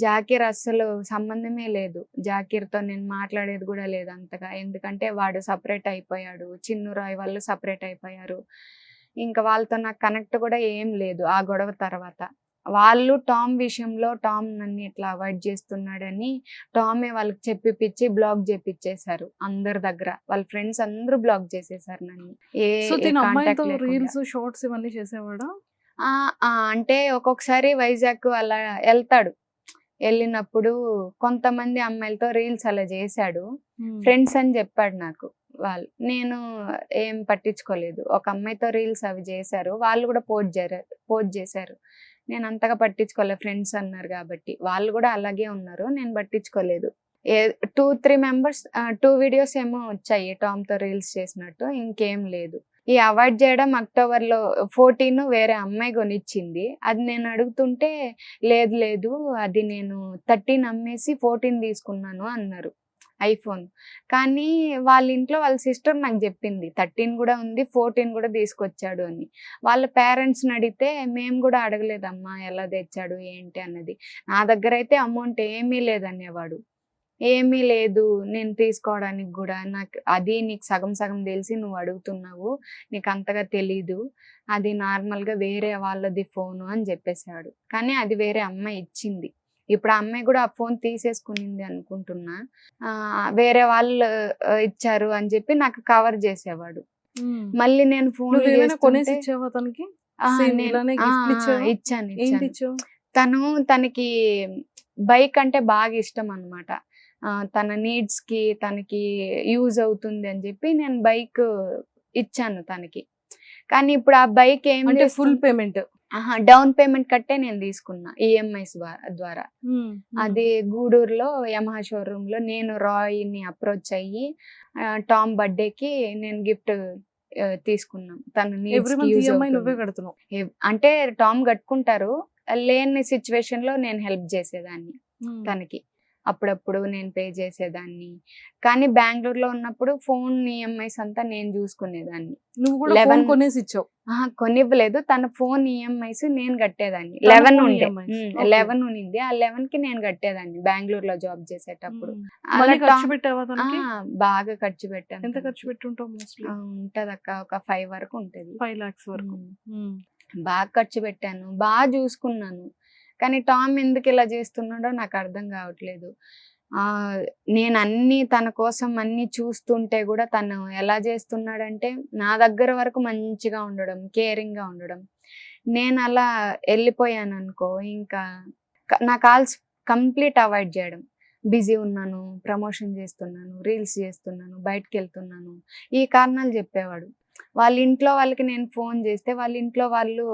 Speaker 3: జాకీర్ అస్సలు సంబంధమే లేదు, జాకీర్తో నేను మాట్లాడేది కూడా లేదు అంతగా, ఎందుకంటే వాడు సపరేట్ అయిపోయాడు, చిన్ను రాయ్ వాళ్ళు సపరేట్ అయిపోయారు. ఇంకా వాళ్ళతో నాకు కనెక్ట్ కూడా ఏం లేదు ఆ గొడవ తర్వాత. వాళ్ళు టామ్ విషయంలో టామ్ నన్ను ఇట్లా అవాయిడ్ చేస్తున్నాడని టామే వాళ్ళకి చెప్పిపిచ్చి బ్లాక్ చేపిచ్చేశారు అందరి దగ్గర, వాళ్ళ ఫ్రెండ్స్ అందరూ బ్లాక్ చేసేసారు నన్ను.
Speaker 2: రీల్స్ షార్ట్స్ ఇవన్నీ చేసేవాడా?
Speaker 3: అంటే ఒక్కొక్కసారి వైజాగ్ అలా వెళ్తాడు, వెళ్ళినప్పుడు కొంతమంది అమ్మాయిలతో రీల్స్ అలా చేశాడు, ఫ్రెండ్స్ అని చెప్పాడు నాకు. నేను ఏం పట్టించుకోలేదు. ఒక అమ్మాయితో రీల్స్ అవి చేశారు, వాళ్ళు కూడా పోస్ట్ చేశారు, నేను అంతగా పట్టించుకోలేదు, ఫ్రెండ్స్ అన్నారు కాబట్టి. వాళ్ళు కూడా అలాగే ఉన్నారు, నేను పట్టించుకోలేదు. 2-3 మెంబర్స్ 2 వీడియోస్ ఏమో వచ్చాయి టామ్తో రీల్స్ చేసినట్టు, ఇంకేం లేదు. ఈ అవాయిడ్ చేయడం అక్టోబర్లో 14 వేరే అమ్మాయి కొనిచ్చింది, అది నేను అడుగుతుంటే లేదు అది నేను 13 అమ్మేసి 14 తీసుకున్నాను అన్నారు ఐఫోన్. కానీ వాళ్ళ ఇంట్లో వాళ్ళ సిస్టర్ నాకు చెప్పింది 13 కూడా ఉంది, 14 కూడా తీసుకొచ్చాడు అని. వాళ్ళ పేరెంట్స్ని అడిగితే మేము కూడా అడగలేదమ్మా ఎలా తెచ్చాడు ఏంటి అన్నది, నా దగ్గర అయితే అమౌంట్ ఏమీ లేదనేవాడు. ఏమీ లేదు నేను తీసుకోవడానికి కూడా, నాకు అది నీకు సగం తెలిసి నువ్వు అడుగుతున్నావు, నీకు అంతగా తెలీదు, అది నార్మల్గా వేరే వాళ్ళది ఫోను అని చెప్పేశాడు. కానీ అది వేరే అమ్మాయి ఇచ్చింది. ఇప్పుడు ఆ అమ్మాయి కూడా ఆ ఫోన్ తీసేసుకునింది అనుకుంటున్నా, వేరే వాళ్ళు ఇచ్చారు అని చెప్పి నాకు కవర్ చేసేవాడు. మళ్ళీ నేను ఫోన్ ఇచ్చాను. తనకి బైక్ అంటే బాగా ఇష్టం అన్నమాట, తన నీడ్స్ కి తనకి యూజ్ అవుతుంది అని చెప్పి నేను బైక్ ఇచ్చాను తనకి. కానీ ఇప్పుడు ఆ బైక్ ఏమంటే
Speaker 2: ఫుల్ పేమెంట్,
Speaker 3: డౌన్ పేమెంట్ కట్టే నేను తీసుకున్నా ఈఎంఐస్ ద్వారా. అది గూడూరులో యమహా షోరూమ్ లో నేను రాయ్ని అప్రోచ్ అయ్యి టామ్ బర్త్డేకి నేను గిఫ్ట్ తీసుకున్నాం. తన
Speaker 2: ఎవ్రీ
Speaker 3: నీడ్స్‌కి
Speaker 2: మంత్
Speaker 3: యూజ్
Speaker 2: ఈఎంఐ నువ్వే
Speaker 3: అవుతుంది.
Speaker 2: కడుతున్నావు.
Speaker 3: అంటే టామ్ కట్టుకుంటారు. లేని సిచ్యువేషన్‌లో నేను హెల్ప్ చేసేదాన్ని తనకి. అప్పుడప్పుడు నేను పే చేసేదాన్ని. కానీ బెంగుళూరులో ఉన్నప్పుడు ఫోన్ ఈఎంఐస్ అంతా నేను చూసుకునేదాన్ని.
Speaker 2: నువ్వు కూడా
Speaker 3: 11
Speaker 2: ఫోన్ కొనేసి ఇచ్చావు.
Speaker 3: కొనివ్వలేదు. తన ఫోన్ ఈఎంఐస్ నేను కట్టేదాన్ని.
Speaker 2: తన
Speaker 3: 11
Speaker 2: phone
Speaker 3: ఉండే.
Speaker 2: EMIs. Okay.
Speaker 3: 11 ఉన్నింది. ఆ 11కి నేను కట్టేదాన్ని బెంగుళూరులో జాబ్ చేసేటప్పుడు. అలా
Speaker 2: మనీ ఖర్చు
Speaker 3: టామ్
Speaker 2: పెట్టావా తనకి?
Speaker 3: బాగా ఖర్చు పెట్టాను.
Speaker 2: ఎంత ఖర్చు పెట్టుంటావు మోస్ట్లీ?
Speaker 3: ఉంటదక్క, ఒక 5 వరకు ఉంటది.
Speaker 2: 5 lakhs వరకు.
Speaker 3: బాగా ఖర్చు పెట్టాను, బాగా చూసుకున్నాను. కానీ టామ్ ఎందుకు ఇలా చేస్తున్నాడో నాకు అర్థం కావట్లేదు. నేను అన్ని తన కోసం అన్ని చూస్తుంటే కూడా తను ఎలా చేస్తున్నాడంటే నా దగ్గర వరకు మంచిగా ఉండడం, కేరింగ్గా ఉండడం. నేను అలా వెళ్ళిపోయాను అనుకో, ఇంకా నా కాల్స్ కంప్లీట్ అవాయిడ్ చేయడం. బిజీ ఉన్నాను, ప్రమోషన్ చేస్తున్నాను, రీల్స్ చేస్తున్నాను, బయటకు వెళ్తున్నాను, ఈ కారణాలు చెప్పేవాడు. వాళ్ళ ఇంట్లో వాళ్ళకి నేను ఫోన్ చేస్తే వాళ్ళ ఇంట్లో వాళ్ళు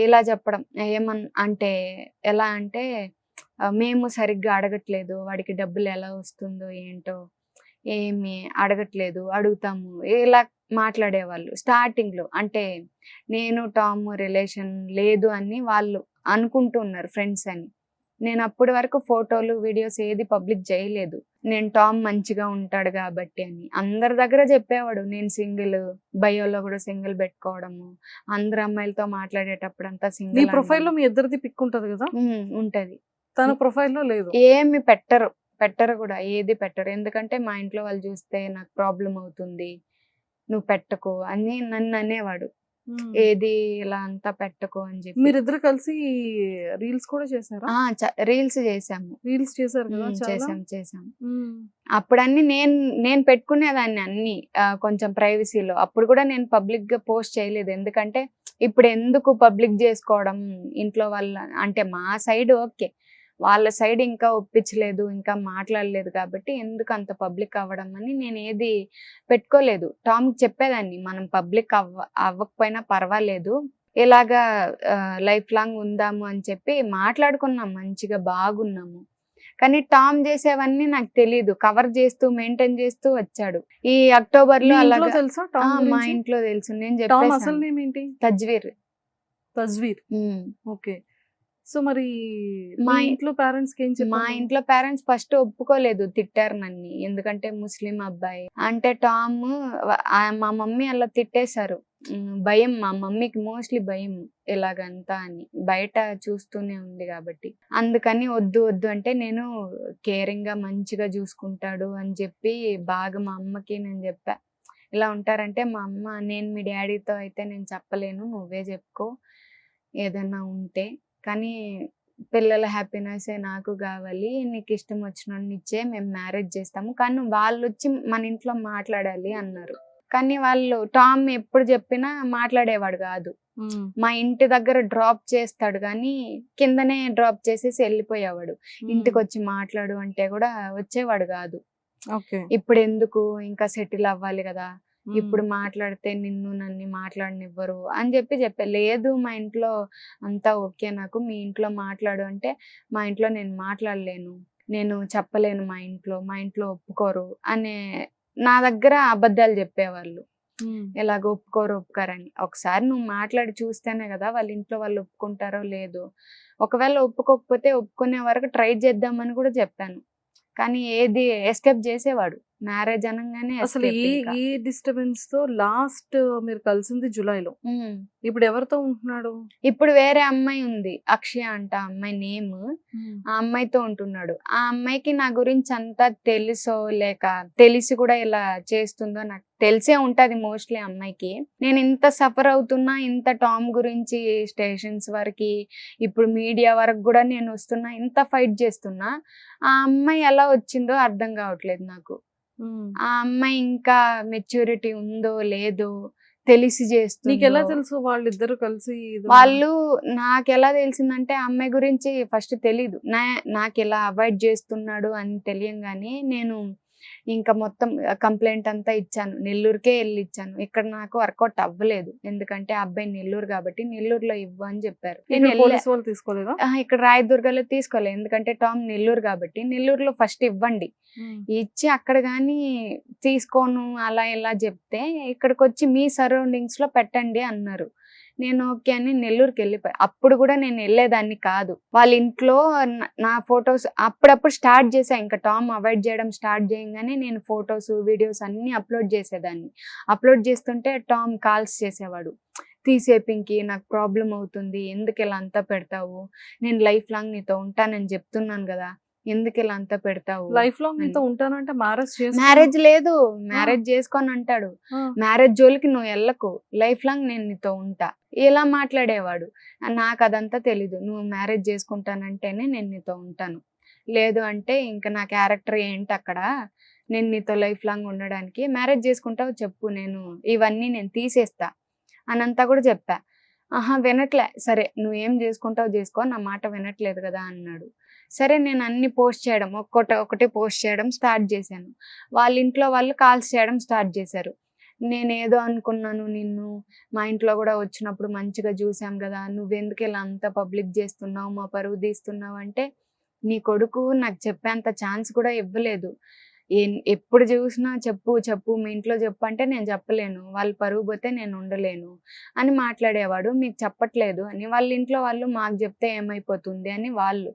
Speaker 3: ఇలా చెప్పడం అంటే ఎలా అంటే మేము సరిగ్గా అడగట్లేదు, వాడికి డబ్బులు ఎలా వస్తుందో ఏంటో ఏమి అడగట్లేదు, అడుగుతాము, ఇలా మాట్లాడేవాళ్ళు స్టార్టింగ్లో. అంటే నేను టామ్ రిలేషన్ లేదు అని వాళ్ళు అనుకుంటున్నారు ఫ్రెండ్స్ అని. నేను అప్పటి వరకు ఫోటోలు వీడియోస్ ఏది పబ్లిక్ చేయలేదు. నేను టామ్ మంచిగా ఉంటాడు కాబట్టి అని అందరి దగ్గర చెప్పేవాడు. నేను సింగిల్, బయోలో కూడా సింగిల్ పెట్టుకోవడము, అందరు అమ్మాయిలతో మాట్లాడేటప్పుడు అంతా
Speaker 2: నీ
Speaker 3: సింగిల్.
Speaker 2: ప్రొఫైల్లో మీ ఇద్దరిది పిక్ ఉంటది కదా,
Speaker 3: ఉంటది.
Speaker 2: తన ప్రొఫైల్లో లేదు.
Speaker 3: ఏమి పెట్టరు కూడా, ఏది పెట్టరు. ఎందుకంటే మా ఇంట్లో వాళ్ళు చూస్తే నాకు ప్రాబ్లం అవుతుంది, నువ్వు పెట్టకు అని నన్ను అనేవాడు. ఏది ఇలా అంతా పెట్టకు అని చెప్పి.
Speaker 2: మీరిద్దరు కలిసి రీల్స్ కూడా చేశారా?
Speaker 3: రీల్స్ చేసాము.
Speaker 2: రీల్స్ చేశారు కదా చాలా.
Speaker 3: చేసాం. అప్పుడు అన్ని నేను పెట్టుకునేదాన్ని అన్ని కొంచెం ప్రైవసీలో. అప్పుడు కూడా నేను పబ్లిక్ గా పోస్ట్ చేయలేదు. ఎందుకంటే ఇప్పుడు ఎందుకు పబ్లిక్ చేసుకోవడం, ఇంట్లో వాళ్ళ అంటే మా సైడ్ ఓకే, వాళ్ళ సైడ్ ఇంకా ఒప్పించలేదు, ఇంకా మాట్లాడలేదు కాబట్టి ఎందుకు అంత పబ్లిక్ అవ్వడం అని నేను ఏది పెట్టుకోలేదు. టామ్ చెప్పేదాన్ని, మనం పబ్లిక్ అవ్వకపోయినా పర్వాలేదు, ఇలాగా లైఫ్ లాంగ్ ఉందాము అని చెప్పి మాట్లాడుకున్నాం, మంచిగా బాగున్నాము. కానీ టామ్ చేసేవన్నీ నాకు తెలీదు, కవర్ చేస్తూ మెయింటైన్ చేస్తూ వచ్చాడు. ఈ అక్టోబర్ లో అలాగా
Speaker 2: తెలుసా
Speaker 3: మా ఇంట్లో తెలుసు. నేను
Speaker 2: టామ్ అసలు
Speaker 3: చెప్పేసాను,
Speaker 2: నేమ్ ఏంటి?
Speaker 3: తజ్వీర్.
Speaker 2: ఓకే. సో మరి
Speaker 3: మా
Speaker 2: ఇంట్లో పేరెంట్స్ కి ఏం
Speaker 3: మా
Speaker 2: చెప్పారు?
Speaker 3: ఇంట్లో పేరెంట్స్ ఫస్ట్ ఒప్పుకోలేదు, తిట్టారు నన్ను. ఎందుకంటే ముస్లిం అబ్బాయి అంటే టామ్, మా మమ్మీ అలా తిట్టేశారు. భయం, మా మమ్మీకి మోస్ట్లీ భయం ఇలాగంతా అని, బయట చూస్తూనే ఉంది కాబట్టి. అందుకని వద్దు అంటే నేను కేరింగ్ గా మంచిగా చూసుకుంటాడు అని చెప్పి బాగా మా అమ్మకి నేను చెప్పా. ఇలా ఉంటారంటే మా అమ్మ, నేను మీ డాడీతో అయితే నేను చెప్పలేను, నువ్వే చెప్పుకో ఏదన్నా ఉంటే, కానీ పిల్లల హ్యాపీనెస్ నాకు కావాలి, నీకు ఇష్టం వచ్చినోడిని ఇచ్చే మేము మ్యారేజ్ చేస్తాము, కానీ వాళ్ళు వచ్చి మన ఇంట్లో మాట్లాడాలి అన్నారు. కానీ వాళ్ళు టామ్ ఎప్పుడు చెప్పినా మాట్లాడేవాడు కాదు. మా ఇంటి దగ్గర డ్రాప్ చేస్తాడు కానీ కిందనే డ్రాప్ చేసేసి వెళ్ళిపోయేవాడు. ఇంటికి వచ్చి మాట్లాడు అంటే కూడా వచ్చేవాడు కాదు. ఇప్పుడు ఎందుకు, ఇంకా సెటిల్ అవ్వాలి కదా, ఇప్పుడు మాట్లాడితే నన్ను మాట్లాడనివ్వరు అని చెప్పా. లేదు మా ఇంట్లో అంతా ఓకే, నాకు మీ ఇంట్లో మాట్లాడు అంటే మా ఇంట్లో నేను మాట్లాడలేను, నేను చెప్పలేను, మా ఇంట్లో ఒప్పుకోరు అనే నా దగ్గర అబద్ధాలు చెప్పేవాళ్ళు. ఇలాగ ఒప్పుకోరని. ఒకసారి నువ్వు మాట్లాడి చూస్తేనే కదా వాళ్ళ ఇంట్లో వాళ్ళు ఒప్పుకుంటారో లేదో. ఒకవేళ ఒప్పుకోకపోతే ఒప్పుకునే వరకు ట్రై చేద్దామని కూడా చెప్పాను. కానీ ఏది ఎస్కేప్ చేసేవాడు. మ్యారేజ్ అనగానే
Speaker 2: అసలు ఈ డిస్టర్బెన్స్ తో లాస్ట్ మీరు కలిసింది జూలైలో. ఇప్పుడు ఎవరితో ఉంటున్నాడు?
Speaker 3: ఇప్పుడు వేరే అమ్మాయి ఉంది, అక్షయ అంట అమ్మాయి నేమ్. ఆ అమ్మాయితో ఉంటున్నాడు. ఆ అమ్మాయికి నా గురించి అంతా తెలుసో లేక తెలిసి కూడా ఇలా చేస్తుందో నాకు తెలిసే ఉంటది మోస్ట్లీ అమ్మాయికి. నేను ఇంత సఫర్ అవుతున్నా, ఇంత టామ్ గురించి స్టేషన్స్ వరకు, ఇప్పుడు మీడియా వరకు కూడా నేను వస్తున్నా, ఇంత ఫైట్ చేస్తున్నా, ఆ అమ్మాయి ఎలా వచ్చిందో అర్థం కావట్లేదు నాకు. ఆ అమ్మాయి ఇంకా మెచ్యూరిటీ ఉందో లేదో తెలిసి చేస్తుంది.
Speaker 2: నీకు ఎలా తెలుసు వాళ్ళిద్దరు కలిసి?
Speaker 3: వాళ్ళు నాకు ఎలా తెలిసిందంటే ఆ అమ్మాయి గురించి ఫస్ట్ తెలీదు. నాకు ఎలా అవాయిడ్ చేస్తున్నాడు అని తెలియంగానే నేను ఇంకా మొత్తం కంప్లైంట్ అంతా ఇచ్చాను, నెల్లూరుకే వెళ్ళి ఇచ్చాను. ఇక్కడ నాకు వర్కౌట్ అవ్వలేదు, ఎందుకంటే ఆ అబ్బాయి నెల్లూరు కాబట్టి నెల్లూరులో ఇవ్వు అని చెప్పారు. నేను
Speaker 2: పోలీస్ వాళ్ళు తీసుకోలేదా?
Speaker 3: ఇక్కడ రాయదుర్గలో తీసుకోలేదు, ఎందుకంటే టామ్ నెల్లూరు కాబట్టి నెల్లూరులో ఫస్ట్ ఇవ్వండి, ఇచ్చి అక్కడ కానీ తీసుకోను అలా ఇలా చెప్తే ఇక్కడికి వచ్చి మీ సరౌండింగ్స్ లో పెట్టండి అన్నారు. నేను ఓకే అని నెల్లూరుకి వెళ్ళిపోయా. అప్పుడు కూడా నేను వెళ్ళేదాన్ని కాదు, వాళ్ళ ఇంట్లో నా ఫొటోస్ అప్పుడప్పుడు స్టార్ట్ చేసా. ఇంకా టామ్ అవాయిడ్ చేయడం స్టార్ట్ చేయగానే నేను ఫొటోస్ వీడియోస్ అన్ని అప్లోడ్ చేసేదాన్ని. అప్లోడ్ చేస్తుంటే టామ్ కాల్స్ చేసేవాడు, తీసే పింకీ నాకు ప్రాబ్లం అవుతుంది, ఎందుకు ఇలా అంతా పెడతావు, నేను లైఫ్ లాంగ్ నీతో ఉంటానని చెప్తున్నాను కదా, ఎందుకు ఇలా అంతా పెడతావు,
Speaker 2: లైఫ్ లాంగ్ నీతో ఉంటానంటే
Speaker 3: మ్యారేజ్ లేదు, మ్యారేజ్ చేసుకొని అంటాడు, మ్యారేజ్ జోలికి నువ్వు వెళ్ళకు, లైఫ్ లాంగ్ నేను నీతో ఉంటా, ఇలా మాట్లాడేవాడు. నాకు అదంతా తెలీదు, నువ్వు మ్యారేజ్ చేసుకుంటానంటేనే నేను నీతో ఉంటాను, లేదు అంటే ఇంకా నా క్యారెక్టర్ ఏంటి అక్కడ, నేను నీతో లైఫ్ లాంగ్ ఉండడానికి, మ్యారేజ్ చేసుకుంటావు చెప్పు, నేను ఇవన్నీ నేను తీసేస్తా అనంతా కూడా చెప్పా. వినట్లే, సరే నువ్వేం చేసుకుంటావు చేసుకో, నా మాట వినట్లేదు కదా అన్నాడు. సరే నేను అన్ని పోస్ట్ చేయడం ఒకటి పోస్ట్ చేయడం స్టార్ట్ చేశాను. వాళ్ళ ఇంట్లో వాళ్ళు కాల్స్ చేయడం స్టార్ట్ చేశారు. నేనేదో అనుకున్నాను, నిన్ను మా ఇంట్లో కూడా వచ్చినప్పుడు మంచిగా చూసాం కదా, నువ్వెందుకు ఇలా అంత పబ్లిక్ చేస్తున్నావు, మా పరువు తీస్తున్నావు అంటే, నీ కొడుకు నాకు చెప్పేంత ఛాన్స్ కూడా ఇవ్వలేదు, ఎప్పుడు చూసినా చెప్పు మీ ఇంట్లో చెప్పు అంటే నేను చెప్పలేను, వాళ్ళు పరువు పోతే నేను ఉండలేను అని మాట్లాడేవాడు. మీకు చెప్పట్లేదు అని వాళ్ళ ఇంట్లో వాళ్ళు, మాకు చెప్తే ఏమైపోతుంది అని వాళ్ళు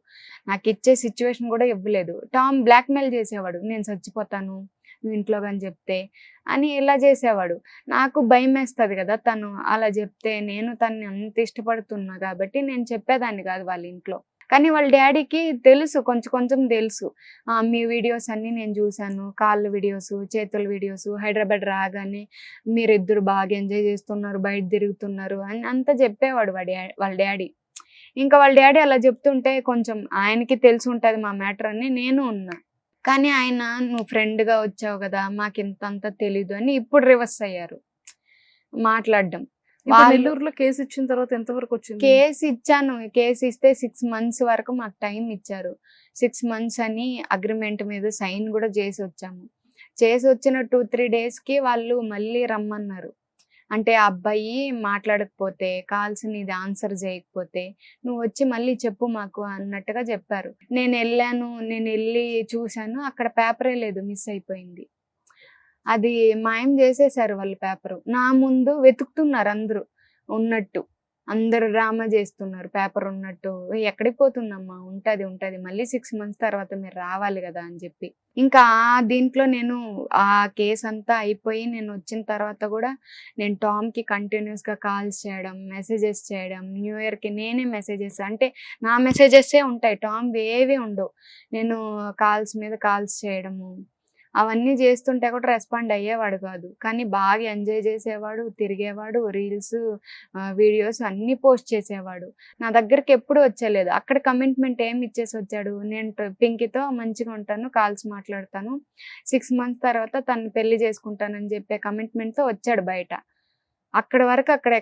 Speaker 3: నాకు ఇచ్చే సిచ్యువేషన్ కూడా ఇవ్వలేదు. టామ్ బ్లాక్మెయిల్ చేసేవాడు, నేను చచ్చిపోతాను నువ్వు ఇంట్లో కానీ చెప్తే అని ఇలా చేసేవాడు. నాకు భయం వేస్తుంది కదా, తను అలా చెప్తే, నేను తన్ని అంత ఇష్టపడుతున్నా కాబట్టి నేను చెప్పేదాన్ని కాదు వాళ్ళ ఇంట్లో. కానీ వాళ్ళ డాడీకి తెలుసు, కొంచెం తెలుసు, మీ వీడియోస్ అన్నీ నేను చూశాను, కాళ్ళ వీడియోస్, చేతుల వీడియోస్, హైదరాబాద్ రాగానే మీరిద్దరు బాగా ఎంజాయ్ చేస్తున్నారు, బయట తిరుగుతున్నారు అని అంతా చెప్పేవాడు వాళ్ళ డాడీ. ఇంకా వాళ్ళ డాడీ అలా చెప్తుంటే కొంచెం ఆయనకి తెలిసి ఉంటుంది మా మ్యాటర్ అని నేను ఉన్నా. కానీ ఆయన, నువ్వు ఫ్రెండ్గా వచ్చావు కదా, మాకు ఇంతంతా తెలీదు అని ఇప్పుడు రివర్స్ అయ్యారు మాట్లాడడం.
Speaker 2: నెల్లూరులో కేసు ఇచ్చిన తర్వాత ఎంతవరకు వచ్చింది?
Speaker 3: కేసు ఇచ్చాను, కేసు ఇస్తే 6 months వరకు మాకు టైం ఇచ్చారు. 6 months అని అగ్రిమెంట్ మీద సైన్ కూడా చేసి వచ్చాము. చేసి వచ్చిన 2-3 daysకి వాళ్ళు మళ్ళీ రమ్మన్నారు. అంటే ఆ అబ్బాయి మాట్లాడకపోతే, కాల్స్ నీది ఆన్సర్ చేయకపోతే నువ్వు వచ్చి మళ్ళీ చెప్పు మాకు అన్నట్టుగా చెప్పారు. నేను వెళ్ళి చూశాను, అక్కడ పేపరే లేదు, మిస్ అయిపోయింది. అది మాయం చేసేసారు వాళ్ళు పేపరు. నా ముందు వెతుకుతున్నారు అందరూ ఉన్నట్టు, అందరు డ్రామా చేస్తున్నారు పేపర్ ఉన్నట్టు. ఎక్కడికి పోతుందమ్మా, ఉంటది మళ్ళీ 6 months తర్వాత మీరు రావాలి కదా అని చెప్పి. ఇంకా దీంట్లో నేను ఆ కేసు అంతా అయిపోయి నేను వచ్చిన తర్వాత కూడా నేను టామ్కి కంటిన్యూస్గా కాల్స్ చేయడం, మెసేజెస్ చేయడం, న్యూ ఇయర్కి నేనే మెసేజెస్, అంటే నా మెసేజెస్సే ఉంటాయి, టామ్ ఏవి ఉండవు. నేను కాల్స్ మీద కాల్స్ చేయడము అవన్నీ చేస్తుంటే కూడా రెస్పాండ్ అయ్యేవాడు కాదు. కానీ బాగా ఎంజాయ్ చేసేవాడు, తిరిగేవాడు, రీల్స్ వీడియోస్ అన్నీ పోస్ట్ చేసేవాడు. నా దగ్గరికి ఎప్పుడు వచ్చేలేదు. అక్కడ కమిట్మెంట్ ఏమి ఇచ్చేసి వచ్చాడు, నేను పింకీతో మంచిగా ఉంటాను, కాల్స్ మాట్లాడతాను, 6 months తర్వాత తను పెళ్లి చేసుకుంటానని చెప్పే కమిట్మెంట్తో వచ్చాడు బయట. అక్కడ వరకు అక్కడ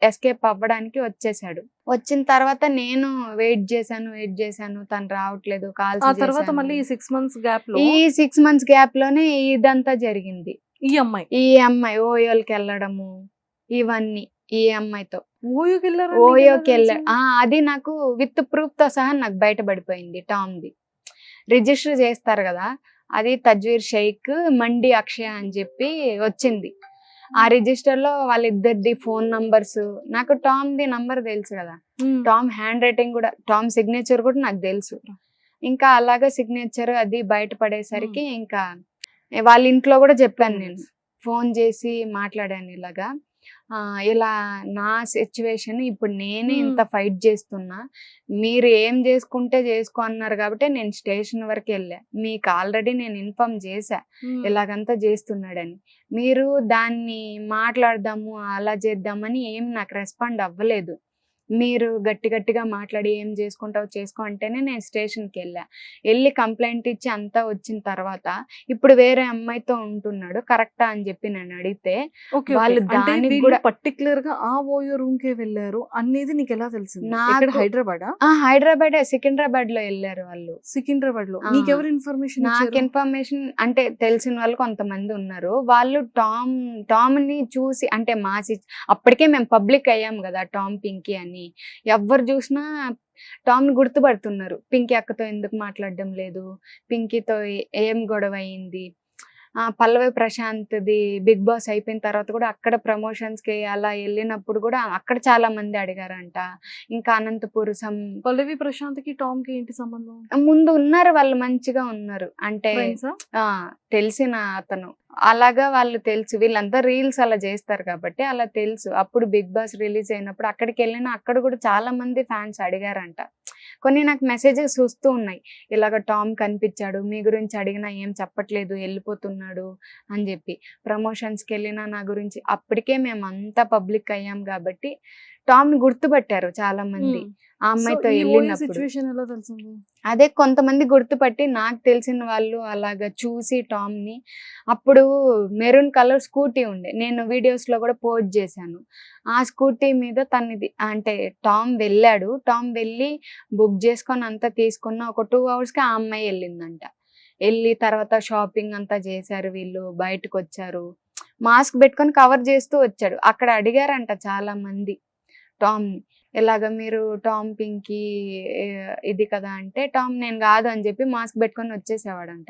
Speaker 3: ఎస్కేప్ అవ్వడానికి వచ్చేసాడు. వచ్చిన తర్వాత నేను వెయిట్ చేశాను, తను రావట్లేదు, కాల్స్.
Speaker 2: ఆ తర్వాత మళ్ళీ ఈ 6 months గ్యాప్ లో,
Speaker 3: ఈ 6 months గ్యాప్ లోనే ఇదంతా జరిగింది.
Speaker 2: ఈ అమ్మాయి
Speaker 3: ఓయోకి వెళ్ళడము, ఇవన్నీ ఈ అమ్మాయితో
Speaker 2: ఓయోకి
Speaker 3: వెళ్ళాడు. అది నాకు విత్ ప్రూఫ్ తో సహా నాకు బయటపడిపోయింది. టామ్ది రిజిస్టర్ చేస్తారు కదా, అది తజ్వీర్ షేక్ మండి అక్షయ అని చెప్పి వచ్చింది. ఆ రిజిస్టర్ లో వాళ్ళిద్దరిది ఫోన్ నంబర్స్, నాకు టామ్ది నంబర్ తెలుసు కదా, టామ్ హ్యాండ్ రైటింగ్ కూడా, టామ్ సిగ్నేచర్ కూడా నాకు తెలుసు. ఇంకా అలాగా సిగ్నేచర్ అది బయటపడేసరికి ఇంకా వాళ్ళ ఇంట్లో కూడా చెప్పాను, నేను ఫోన్ చేసి మాట్లాడాను ఇలాగా, ఇలా నా సిచ్యువేషన్, ఇప్పుడు నేనే ఇంత ఫైట్ చేస్తున్నా, మీరు ఏం చేసుకుంటే చేసుకో అన్నారు కాబట్టి నేను స్టేషన్ వరకు వెళ్ళా, మీకు ఆల్రెడీ నేను ఇన్ఫార్మ్ చేశా ఇలాగంతా చేస్తున్నాడని, మీరు దాన్ని మాట్లాడదాము అలా చేద్దామని ఏం నాకు రెస్పాండ్ అవ్వలేదు. మీరు గట్టి గట్టిగా మాట్లాడి ఏం చేసుకుంటావు చేసుకో అంటేనే నేను స్టేషన్కి వెళ్ళి కంప్లైంట్ ఇచ్చి అంతా వచ్చిన తర్వాత ఇప్పుడు వేరే అమ్మాయితో ఉంటున్నాడు కరెక్టా అని చెప్పి నేను అడిగితే
Speaker 2: ఓకే
Speaker 3: వాళ్ళు
Speaker 2: అంటే
Speaker 3: దానికి
Speaker 2: వీళ్ళు
Speaker 3: కూడా
Speaker 2: పర్టికులర్ గా ఆ ఓయో రూమ్ కే వెళ్ళారు అనేది నీకు ఎలా తెలిసింది?
Speaker 3: నాకు-
Speaker 2: ఇక్కడ హైదరాబాద్
Speaker 3: హైదరాబాద్ సికింద్రాబాద్ లో వెళ్ళారు వాళ్ళు.
Speaker 2: సికింద్రాబాద్ లో
Speaker 3: ఆ.
Speaker 2: నీకెవరు ఇన్ఫర్మేషన్
Speaker 3: నాకు
Speaker 2: ఇచ్చారు?
Speaker 3: ఇన్ఫర్మేషన్ అంటే తెలిసిన వాళ్ళు కొంతమంది ఉన్నారు. వాళ్ళు టామ్ ని చూసి అంటే అప్పటికే మేము పబ్లిక్ అయ్యాం కదా టామ్ పింకీ అని. ఎవ్వరు చూసినా టామ్ ని గుర్తుపడుతున్నారు. పింకీ అక్కతో ఎందుకు మాట్లాడడం లేదు, పింకీతో ఏం గొడవ అయింది. పల్లవి ప్రశాంత్ది బిగ్ బాస్ అయిపోయిన తర్వాత కూడా అక్కడ ప్రమోషన్స్ కి అలా వెళ్ళినప్పుడు కూడా అక్కడ చాలా మంది అడిగారంట. ఇంకా అనంతపూర్
Speaker 2: పల్లవి ప్రశాంత్ కి టామ్ కి ఏంటి సంబంధం?
Speaker 3: ముందు ఉన్నారు, వాళ్ళు మంచిగా ఉన్నారు. అంటే
Speaker 2: ఫ్రెండ్సా?
Speaker 3: తెలిసిన అతను అలాగా వాళ్ళు తెలుసు. వీళ్ళంతా రీల్స్ అలా చేస్తారు కాబట్టి అలా తెలుసు. అప్పుడు బిగ్ బాస్ రిలీజ్ అయినప్పుడు అక్కడికి వెళ్ళినా అక్కడ కూడా చాలా మంది ఫ్యాన్స్ అడిగారంట. కొన్ని నాకు మెసేజెస్ వస్తూ ఉన్నాయి, ఇలాగ టామ్ కనిపించాడు, మీ గురించి అడిగినా ఏం చెప్పట్లేదు, వెళ్ళిపోతున్నాడు అని చెప్పి. ప్రమోషన్స్కి వెళ్ళినా నా గురించి. అప్పటికే మేము అంతా పబ్లిక్ అయ్యాం కాబట్టి టామ్ ని గుర్తుపట్టారు చాలా మంది ఆ అమ్మాయితో వెళ్ళినప్పుడు.
Speaker 2: సిచ్యువేషన్ ఎలా తెలిసింది?
Speaker 3: అదే కొంతమంది గుర్తుపట్టి నాకు తెలిసిన వాళ్ళు అలాగా చూసి టామ్ ని. అప్పుడు మెరూన్ కలర్ స్కూటీ ఉండే, నేను వీడియోస్ లో కూడా పోస్ట్ చేశాను. ఆ స్కూటీ మీద తనది అంటే టామ్ వెళ్ళాడు. టామ్ వెళ్ళి బుక్ చేసుకొని అంతా తీసుకున్న ఒక 2 hours కి ఆ అమ్మాయి వెళ్ళిందంట. వెళ్ళి తర్వాత షాపింగ్ అంతా చేశారు. వీళ్ళు బయటకు వచ్చారు, మాస్క్ పెట్టుకొని కవర్ చేస్తూ వచ్చాడు. అక్కడ అడిగారంట చాలా మంది టామ్ ని, ఇలాగ మీరు టామ్ పింకీ ఇది కదా అంటే టామ్ నేను కాదు అని చెప్పి మాస్క్ పెట్టుకొని వచ్చేసేవాడంట.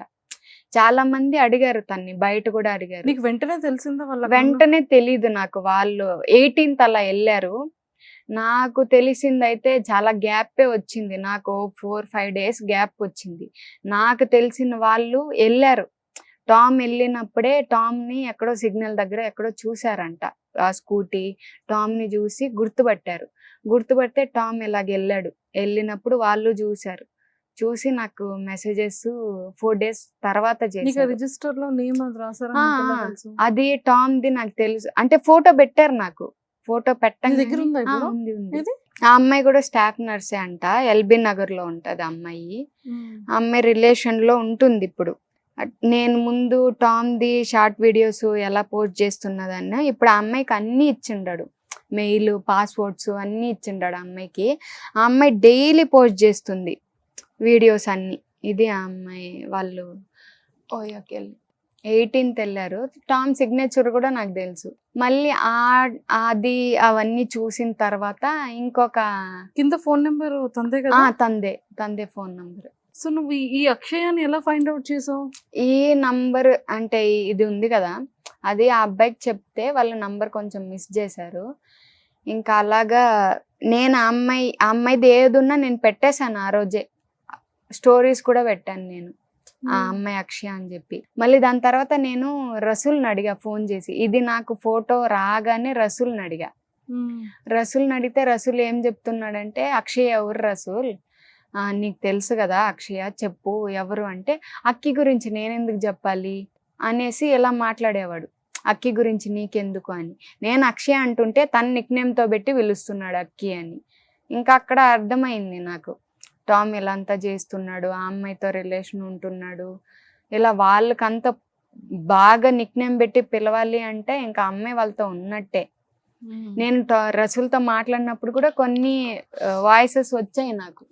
Speaker 3: చాలా మంది అడిగారు తన్ని, బయట కూడా అడిగారు.
Speaker 2: నీకు వెంటనే తెలిసిందా వాళ్ళ?
Speaker 3: వెంటనే తెలీదు నాకు. వాళ్ళు 18th అలా వెళ్ళారు. నాకు తెలిసిందైతే చాలా గ్యాపే వచ్చింది. నాకు 4-5 days గ్యాప్ వచ్చింది. నాకు తెలిసిన వాళ్ళు వెళ్ళారు. టామ్ వెళ్ళినప్పుడే టామ్ ని ఎక్కడో సిగ్నల్ దగ్గర ఎక్కడో చూసారంట. ఆ స్కూటీ టామ్ ని చూసి గుర్తుపట్టారు. గుర్తుపడితే టామ్ ఇలాగ వెళ్ళాడు. వెళ్ళినప్పుడు వాళ్ళు చూసారు. చూసి నాకు మెసేజెస్ 4 days తర్వాత చేశారు.
Speaker 2: రిజిస్టర్ లో నేమ్ అది రాసారా?
Speaker 3: ఆ,
Speaker 2: నీకు ఎలా
Speaker 3: ఆ.
Speaker 2: తెలుసు?
Speaker 3: అది టామ్ ది నాకు తెలుసు. అంటే ఫోటో పెట్టారు నాకు. ఫోటో
Speaker 2: నీ
Speaker 3: పెట్టండి.
Speaker 2: దగ్గర ఉందా ఇప్పుడు?
Speaker 3: ఉంది.
Speaker 2: ఏది?
Speaker 3: ఆ అమ్మాయి కూడా స్టాఫ్ నర్సే అంట. ఎల్బీ నగర్ లో ఉంటది ఆ అమ్మాయి. ఆ అమ్మాయి రిలేషన్ లో ఉంటుంది ఇప్పుడు. నేను ముందు టామ్ ది షార్ట్ వీడియోస్ ఎలా పోస్ట్ చేస్తున్నదన్న ఇప్పుడు ఆ అమ్మాయికి అన్ని ఇచ్చిండాడు, మెయిల్ పాస్వర్డ్స్ అన్ని ఇచ్చిండాడు ఆ అమ్మాయికి. ఆ అమ్మాయి డైలీ పోస్ట్ చేస్తుంది వీడియోస్ అన్ని. ఇది ఆ అమ్మాయి వాళ్ళు ఓకే 18th వెళ్ళారు. టామ్ సిగ్నేచర్ కూడా నాకు తెలుసు. మళ్ళీ అది అవన్నీ చూసిన తర్వాత ఇంకొక
Speaker 2: కింద ఫోన్ నెంబర్ తందే కదా?
Speaker 3: తందే ఫోన్ నంబర్.
Speaker 2: సో నువ్వు ఈ అక్షయాన్ని ఎలా ఫైండ్ అవుట్ చేసావు?
Speaker 3: ఈ నంబర్ అంటే ఇది ఉంది కదా, అది ఆ అబ్బాయికి చెప్తే వాళ్ళ నంబర్ కొంచెం మిస్ చేశారు. ఇంకా అలాగా నేను ఆ అమ్మాయిది ఏది ఉన్నా నేను పెట్టేశాను. ఆ రోజే స్టోరీస్ కూడా పెట్టాను నేను, ఆ అమ్మాయి అక్షయ అని చెప్పి. మళ్ళీ దాని తర్వాత నేను రసూల్ని అడిగా ఫోన్ చేసి. ఇది నాకు ఫోటో రాగానే రసూల్ని అడిగా. రసూల్ని అడిగితే రసూల్ ఏం చెప్తున్నాడంటే, అక్షయ్ ఎవరు రసూల్, నీకు తెలుసు కదా అక్షయ, చెప్పు ఎవరు అంటే, అక్కి గురించి నేనెందుకు చెప్పాలి అనేసి ఇలా మాట్లాడేవాడు. అక్కి గురించి నీకెందుకు అని. నేను అక్షయ అంటుంటే తన నిక్నేమ్తో పెట్టి పిలుస్తున్నాడు అక్కి అని. ఇంకా అక్కడ అర్థమైంది నాకు టామ్ ఇలా అంతా చేస్తున్నాడు, ఆ అమ్మాయితో రిలేషన్ ఉంటున్నాడు. ఇలా వాళ్ళకంత బాగా నిక్నేమ్ పెట్టి పిలవాలి అంటే ఇంకా అమ్మాయి వాళ్ళతో ఉన్నట్టే. నేను రసూల్తో మాట్లాడినప్పుడు కూడా కొన్ని వాయిసెస్ వచ్చాయి నాకు,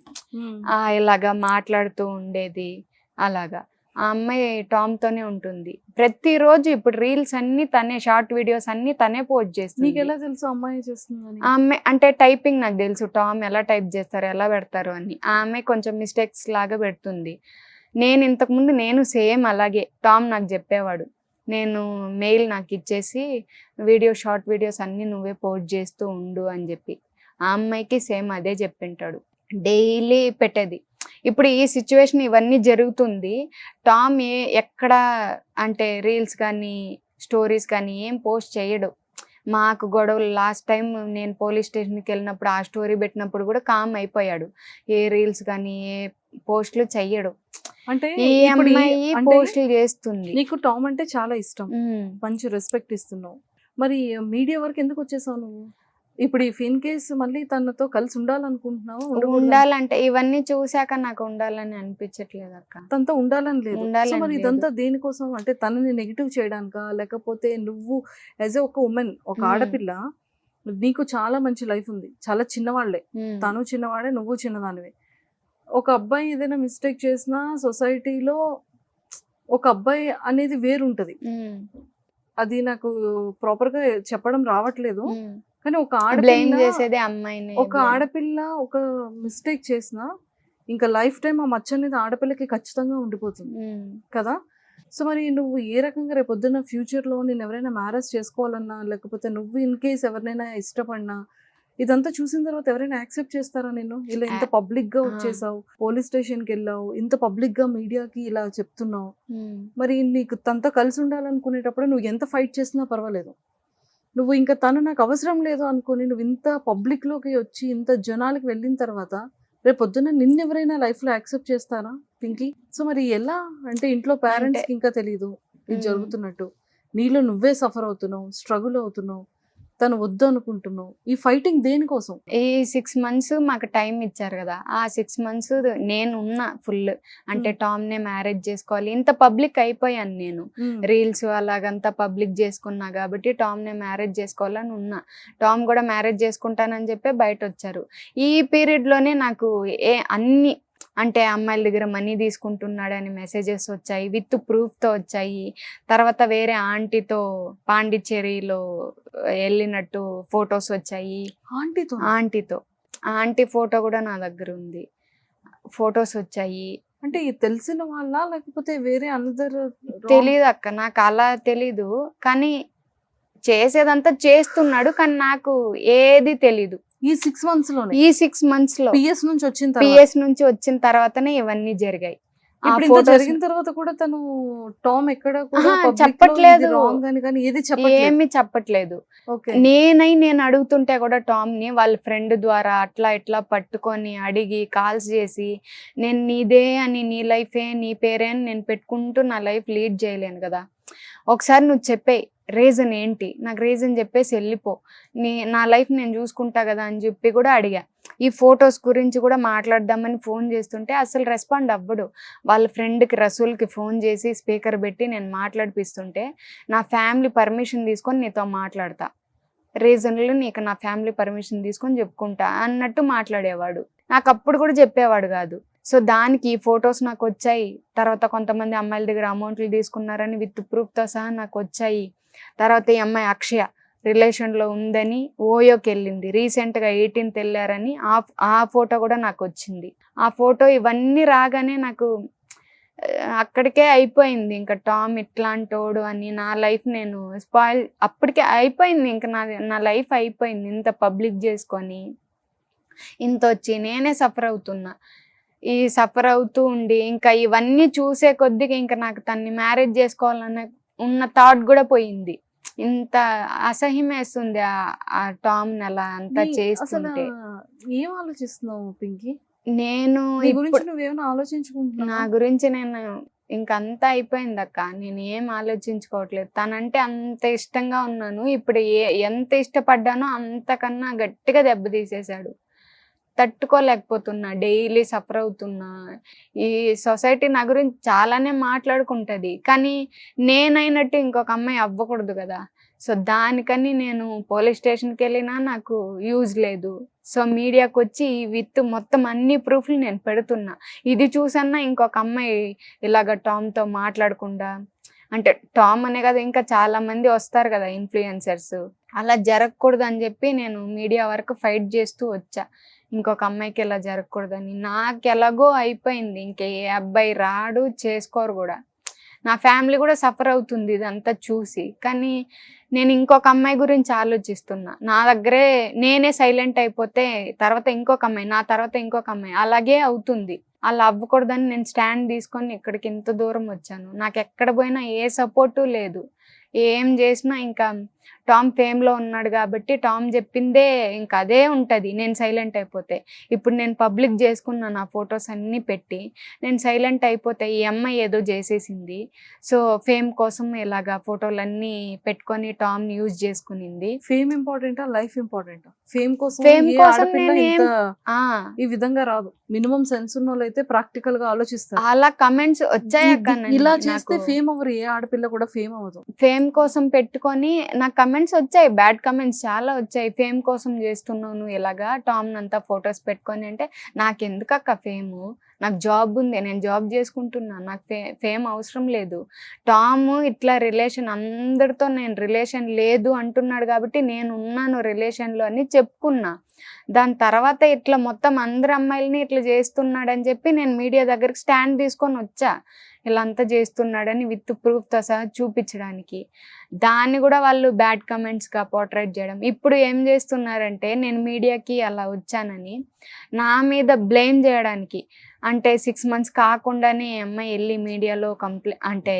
Speaker 3: ఇలాగా మాట్లాడుతూ ఉండేది అలాగా. ఆ అమ్మాయి టామ్ తోనే ఉంటుంది ప్రతిరోజు. ఇప్పుడు రీల్స్ అన్ని తనే, షార్ట్ వీడియోస్ అన్ని తనే పోస్ట్ చేస్తుంది.
Speaker 2: నీకు ఎలా తెలుసు అమ్మాయి చేస్తుందని?
Speaker 3: ఆ అమ్మాయి అంటే టైపింగ్ నాకు తెలుసు, టామ్ ఎలా టైప్ చేస్తారు ఎలా పెడతారు అని. ఆ అమ్మాయి కొంచెం మిస్టేక్స్ లాగా పెడుతుంది. నేను ఇంతకుముందు నేను సేమ్ అలాగే టామ్ నాకు చెప్పేవాడు, నేను మెయిల్ నాకు ఇచ్చేసి షార్ట్ వీడియోస్ అన్ని నువ్వే పోస్ట్ చేస్తూ ఉండు అని చెప్పి. ఆ అమ్మాయికి సేమ్ అదే చెప్పింటాడు, డైలీ పెట్టేది. ఇప్పుడు ఈ సిచ్యువేషన్ ఇవన్నీ జరుగుతుంది. టామ్ ఎక్కడ అంటే రీల్స్ కానీ స్టోరీస్ కానీ ఏం పోస్ట్ చేయడు. మాకు గొడవలు లాస్ట్ టైం నేను పోలీస్ స్టేషన్కి వెళ్ళినప్పుడు ఆ స్టోరీ పెట్టినప్పుడు కూడా కామ్ అయిపోయాడు. ఏ రీల్స్ కానీ ఏ పోస్టులు చెయ్యడు.
Speaker 2: అంటే
Speaker 3: ఈ అమ్మాయి పోస్టులు చేస్తుంది.
Speaker 2: నీకు టామ్ అంటే చాలా ఇష్టం, మంచి రెస్పెక్ట్ ఇస్తున్నావు. మరి మీడియా వరకు ఎందుకు వచ్చేసావు నువ్వు? ఇప్పుడు ఈ ఫిన్ కేసు మళ్ళీ తనతో కలిసి ఉండాలనుకుంటున్నావా?
Speaker 3: ఉండాలంటే ఇవన్నీ చూసాక నాకు ఉండాలని అనిపించట్లేదు అక్క.
Speaker 2: తనతో ఉండాలని లేదు. సో
Speaker 3: ఉండాలని
Speaker 2: మరి
Speaker 3: లేదు.
Speaker 2: ఇదంతా దేనికోసం? అంటే తనని నెగిటివ్ చేయడానికా? లేకపోతే నువ్వు యాజ్ ఒక ఉమెన్, ఒక ఆడపిల్ల, నీకు చాలా మంచి లైఫ్ ఉంది. చాలా చిన్నవాళ్లే, తను చిన్నవాడే, నువ్వు చిన్నదానివే. ఒక అబ్బాయి ఏదైనా మిస్టేక్ చేసినా సొసైటీలో ఒక అబ్బాయి అనేది వేరుంటది. అది నాకు ప్రాపర్ గా చెప్పడం రావట్లేదు. కానీ ఒక
Speaker 3: బ్లేమ్
Speaker 2: ఆడపిల్ల
Speaker 3: చేసేది అమ్మాయిని.
Speaker 2: ఒక ఆడపిల్ల ఒక మిస్టేక్ చేసినా ఇంకా లైఫ్ టైం ఆ మచ్చ అనేది ఆడపిల్లకి ఖచ్చితంగా ఉండిపోతుంది కదా. సో మరి నువ్వు ఏ రకంగా రేపు పొద్దున్న ఫ్యూచర్లో నేను ఎవరైనా మ్యారేజ్ చేసుకోవాలన్నా, లేకపోతే నువ్వు ఇన్ కేస్ ఎవరినైనా ఇష్టపడినా, ఇదంతా చూసిన తర్వాత ఎవరైనా యాక్సెప్ట్ చేస్తారా నిన్ను? ఇలా ఇంత పబ్లిక్ గా వచ్చేసావు, పోలీస్ స్టేషన్ కి వెళ్ళావు, ఇంత పబ్లిక్ గా మీడియాకి ఇలా చెప్తున్నావు, మరి నీకు తనతో కలిసి ఉండాలనుకునేటప్పుడు నువ్వు ఎంత ఫైట్ చేసినా పర్వాలేదు, నువ్వు ఇంకా తను నాకు అవసరం లేదు అనుకుని నువ్వు ఇంత పబ్లిక్ లోకి వచ్చి ఇంత జనాలకి వెళ్ళిన తర్వాత రేపు పొద్దున్న నిన్నెవరైనా లైఫ్ లో యాక్సెప్ట్ చేస్తారా పింకీ? సో మరి ఎలా అంటే ఇంట్లో పేరెంట్స్ కి ఇంకా తెలియదు ఇది జరుగుతున్నట్టు, నీలో నువ్వే సఫర్ అవుతున్నావు, స్ట్రగుల్ అవుతున్నావు, తను వద్దు అనుకుంటున్నావు. ఈ ఫైటింగ్ దేనికోసం?
Speaker 3: ఈ 6 months మాకు టైం ఇచ్చారు కదా. ఆ 6 months నేను ఉన్నా ఫుల్. అంటే టామ్ నే మ్యారేజ్ చేసుకోవాలి, ఇంత పబ్లిక్ అయిపోయాను నేను. రీల్స్ అలాగంతా పబ్లిక్ చేసుకున్నా కాబట్టి టామ్ నే మ్యారేజ్ చేసుకోవాలని ఉన్నా. టామ్ కూడా మ్యారేజ్ చేసుకుంటానని చెప్పి బయట వచ్చారు. ఈ పీరియడ్ లోనే నాకు అన్ని అంటే అమ్మాయిల దగ్గర మనీ తీసుకుంటున్నాడని మెసేజెస్ వచ్చాయి, విత్ ప్రూఫ్తో వచ్చాయి. తర్వాత వేరే ఆంటీతో పాండిచ్చేరిలో వెళ్ళినట్టు ఫొటోస్ వచ్చాయి. ఆంటీతో ఆంటీ ఫోటో కూడా నా దగ్గర ఉంది, ఫొటోస్ వచ్చాయి.
Speaker 2: అంటే తెలిసిన వాళ్ళ లేకపోతే వేరే అనదర్?
Speaker 3: తెలీదు అక్క, నాకు అలా తెలీదు. కానీ చేసేదంతా చేస్తున్నాడు, కానీ నాకు ఏది తెలీదు.
Speaker 2: ఈ 6 months లోనే?
Speaker 3: ఈ 6 months లో
Speaker 2: పిఎస్ నుంచి వచ్చిన
Speaker 3: తర్వాతనే ఇవన్నీ జరిగాయి.
Speaker 2: జరిగిన తర్వాత కూడా తను టామ్ ఎక్కడ
Speaker 3: చెప్పట్లేదు,
Speaker 2: ఏమి
Speaker 3: చెప్పట్లేదు. నేను అడుగుతుంటే కూడా టామ్ ని వాళ్ళ ఫ్రెండ్ ద్వారా అట్లా ఇట్లా పట్టుకొని అడిగి కాల్స్ చేసి, నేను నీదే అని, నీ లైఫే నీ పేరే అని నేను పెట్టుకుంటూ నా లైఫ్ లీడ్ చేయలేను కదా. ఒకసారి నువ్వు చెప్పే రీజన్ ఏంటి, నాకు రీజన్ చెప్పేసి వెళ్ళిపో, నా లైఫ్ నేను చూసుకుంటా కదా అని చెప్పి కూడా అడిగా. ఈ ఫొటోస్ గురించి కూడా మాట్లాడదామని ఫోన్ చేస్తుంటే అసలు రెస్పాండ్ అవ్వడు. వాళ్ళ ఫ్రెండ్కి రసూల్కి ఫోన్ చేసి స్పీకర్ పెట్టి నేను మాట్లాడిపిస్తుంటే, నా ఫ్యామిలీ పర్మిషన్ తీసుకొని నీతో మాట్లాడతా, రీజన్లు నీకు నా ఫ్యామిలీ పర్మిషన్ తీసుకొని చెప్పుకుంటా అన్నట్టు మాట్లాడేవాడు. నాకు అప్పుడు కూడా చెప్పేవాడు కాదు. సో దానికి ఈ ఫొటోస్ నాకు వచ్చాయి. తర్వాత కొంతమంది అమ్మాయిల దగ్గర అమౌంట్లు తీసుకున్నారని విత్ ప్రూఫ్తో సహా నాకు వచ్చాయి. తర్వాత ఈ అమ్మాయి అక్షయ రిలేషన్లో ఉందని ఓయోకి వెళ్ళింది, రీసెంట్గా 18th వెళ్ళారని ఆ ఫోటో కూడా నాకు వచ్చింది. ఆ ఫోటో ఇవన్నీ రాగానే నాకు అక్కడికే అయిపోయింది, ఇంకా టామ్ ఇట్లాంటోడు అని నా లైఫ్ నేను స్పాయిల్ అప్పటికే అయిపోయింది. ఇంకా నా లైఫ్ అయిపోయింది. ఇంత పబ్లిక్ చేసుకొని ఇంత వచ్చి నేనే సఫర్ అవుతున్నా. ఈ సఫర్ అవుతూ ఉండి ఇంకా ఇవన్నీ చూసే కొద్దిగా ఇంకా నాకు తన్ని మ్యారేజ్ చేసుకోవాలన్న ఉన్న థాట్ కూడా పోయింది. ఇంత అసహ్యం వేస్తుంది ఆ టామ్ అలా అంతా చేస్తుంటే.
Speaker 2: ఏం ఆలోచిస్తున్నావు పింకీ?
Speaker 3: నేను
Speaker 2: నువ్వేమైనా ఆలోచించుకుంటున్నా?
Speaker 3: నా గురించి నేను ఇంకంతా అయిపోయింది అక్క, నేను ఏం ఆలోచించుకోవట్లేదు. తనంటే అంత ఇష్టంగా ఉన్నాను. ఇప్పుడు ఎంత ఇష్టపడ్డానో అంతకన్నా గట్టిగా దెబ్బతీసేశాడు. తట్టుకోలేకపోతున్నా, డైలీ సఫర్ అవుతున్నా. ఈ సొసైటీ నా గురించి చాలానే మాట్లాడుకుంటుంది, కానీ నేనైనట్టు ఇంకొక అమ్మాయి అవ్వకూడదు కదా. సో దానికని నేను పోలీస్ స్టేషన్కి వెళ్ళినా నాకు యూజ్ లేదు. సో మీడియాకి వచ్చి విత్ మొత్తం అన్ని ప్రూఫ్లు నేను పెడుతున్నా. ఇది చూసన్నా ఇంకొక అమ్మాయి ఇలాగ టామ్తో మాట్లాడకుండా, అంటే టామ్ అనే కదా ఇంకా చాలా మంది వస్తారు కదా ఇన్ఫ్లుయెన్సర్స్, అలా జరగకూడదు అని చెప్పి నేను మీడియా వరకు ఫైట్ చేస్తూ వచ్చా. ఇంకొక అమ్మాయికి ఇలా జరగకూడదని. నాకు ఎలాగో అయిపోయింది, ఇంకే అబ్బాయి రాడు, చేసుకోరు కూడా. నా ఫ్యామిలీ కూడా సఫర్ అవుతుంది ఇదంతా చూసి. కానీ నేను ఇంకొక అమ్మాయి గురించి ఆలోచిస్తున్నా. నా దగ్గరే నేనే సైలెంట్ అయిపోతే తర్వాత ఇంకొక అమ్మాయి, నా తర్వాత ఇంకొక అమ్మాయి, అలాగే అవుతుంది. అలా అవ్వకూడదని నేను స్టాండ్ తీసుకొని ఇక్కడికి ఇంత దూరం వచ్చాను. నాకు ఎక్కడ పోయినా ఏ సపోర్టు లేదు. ఏం చేసినా ఇంకా టామ్ ఫేమ్లో ఉన్నాడు కాబట్టి టామ్ చెప్పిందే ఇంకా అదే ఉంటుంది నేను సైలెంట్ అయిపోతే. ఇప్పుడు నేను పబ్లిక్ చేసుకున్నాను ఆ ఫొటోస్ అన్నీ పెట్టి, నేను సైలెంట్ అయిపోతే ఈ అమ్మాయి ఏదో చేసేసింది, సో ఫేమ్ కోసం ఇలాగా ఫోటోలన్నీ పెట్టుకొని టామ్ యూజ్ చేసుకునింది.
Speaker 2: ఫేమ్ ఇంపార్టెంటా, లైఫ్ ఇంపార్టెంటా? ఫేమ్ కోసం
Speaker 3: ఫేమ్
Speaker 2: ఏ
Speaker 3: కోసం
Speaker 2: ఆడపిల్ల
Speaker 3: నేను
Speaker 2: ఇంత
Speaker 3: ఆ,
Speaker 2: ఈ విధంగా రాదు. మినిమం సెన్స్ ఉన్న వాళ్ళు అయితే ప్రాక్టికల్ గా ఆలోచిస్తారు.
Speaker 3: అలా కమెంట్స్ వచ్చాయక్క
Speaker 2: ఇలా చేస్తే ఫేమ్ అవ్వరు, ఏ ఆడపిల్ల కూడా ఫేమ్ అవ్వదు.
Speaker 3: ఫేమ్ కోసం పెట్టుకొని నాకు కమెంట్స్ వచ్చాయి, బ్యాడ్ కమెంట్స్ చాలా వచ్చాయి. ఫేమ్ కోసం చేస్తున్నావు నువ్వు ఇలాగా టామ్ అంతా ఫొటోస్ పెట్టుకొని అంటే, నాకెందుకక్క ఫేము, నాకు జాబ్ ఉంది, నేను జాబ్ చేసుకుంటున్నా, నాకు ఫేమ్ అవసరం లేదు. టామ్ ఇట్లా రిలేషన్ అందరితో నేను రిలేషన్ లేదు అంటున్నాడు కాబట్టి నేను ఉన్నాను రిలేషన్లో అని చెప్పుకున్నా. దాని తర్వాత ఇట్లా మొత్తం అందరు అమ్మాయిలని ఇట్లా చేస్తున్నాడని చెప్పి నేను మీడియా దగ్గరికి స్టాండ్ తీసుకొని వచ్చా, ఇలా అంతా చేస్తున్నాడని విత్ ప్రూఫ్తో సహా చూపించడానికి. దాన్ని కూడా వాళ్ళు బ్యాడ్ కమెంట్స్గా పోర్ట్రేట్ చేయడం. ఇప్పుడు ఏం చేస్తున్నారంటే నేను మీడియాకి అలా వచ్చానని నా మీద బ్లేమ్ చేయడానికి, అంటే 6 months కాకుండానే అమ్మాయి వెళ్ళి మీడియాలో అంటే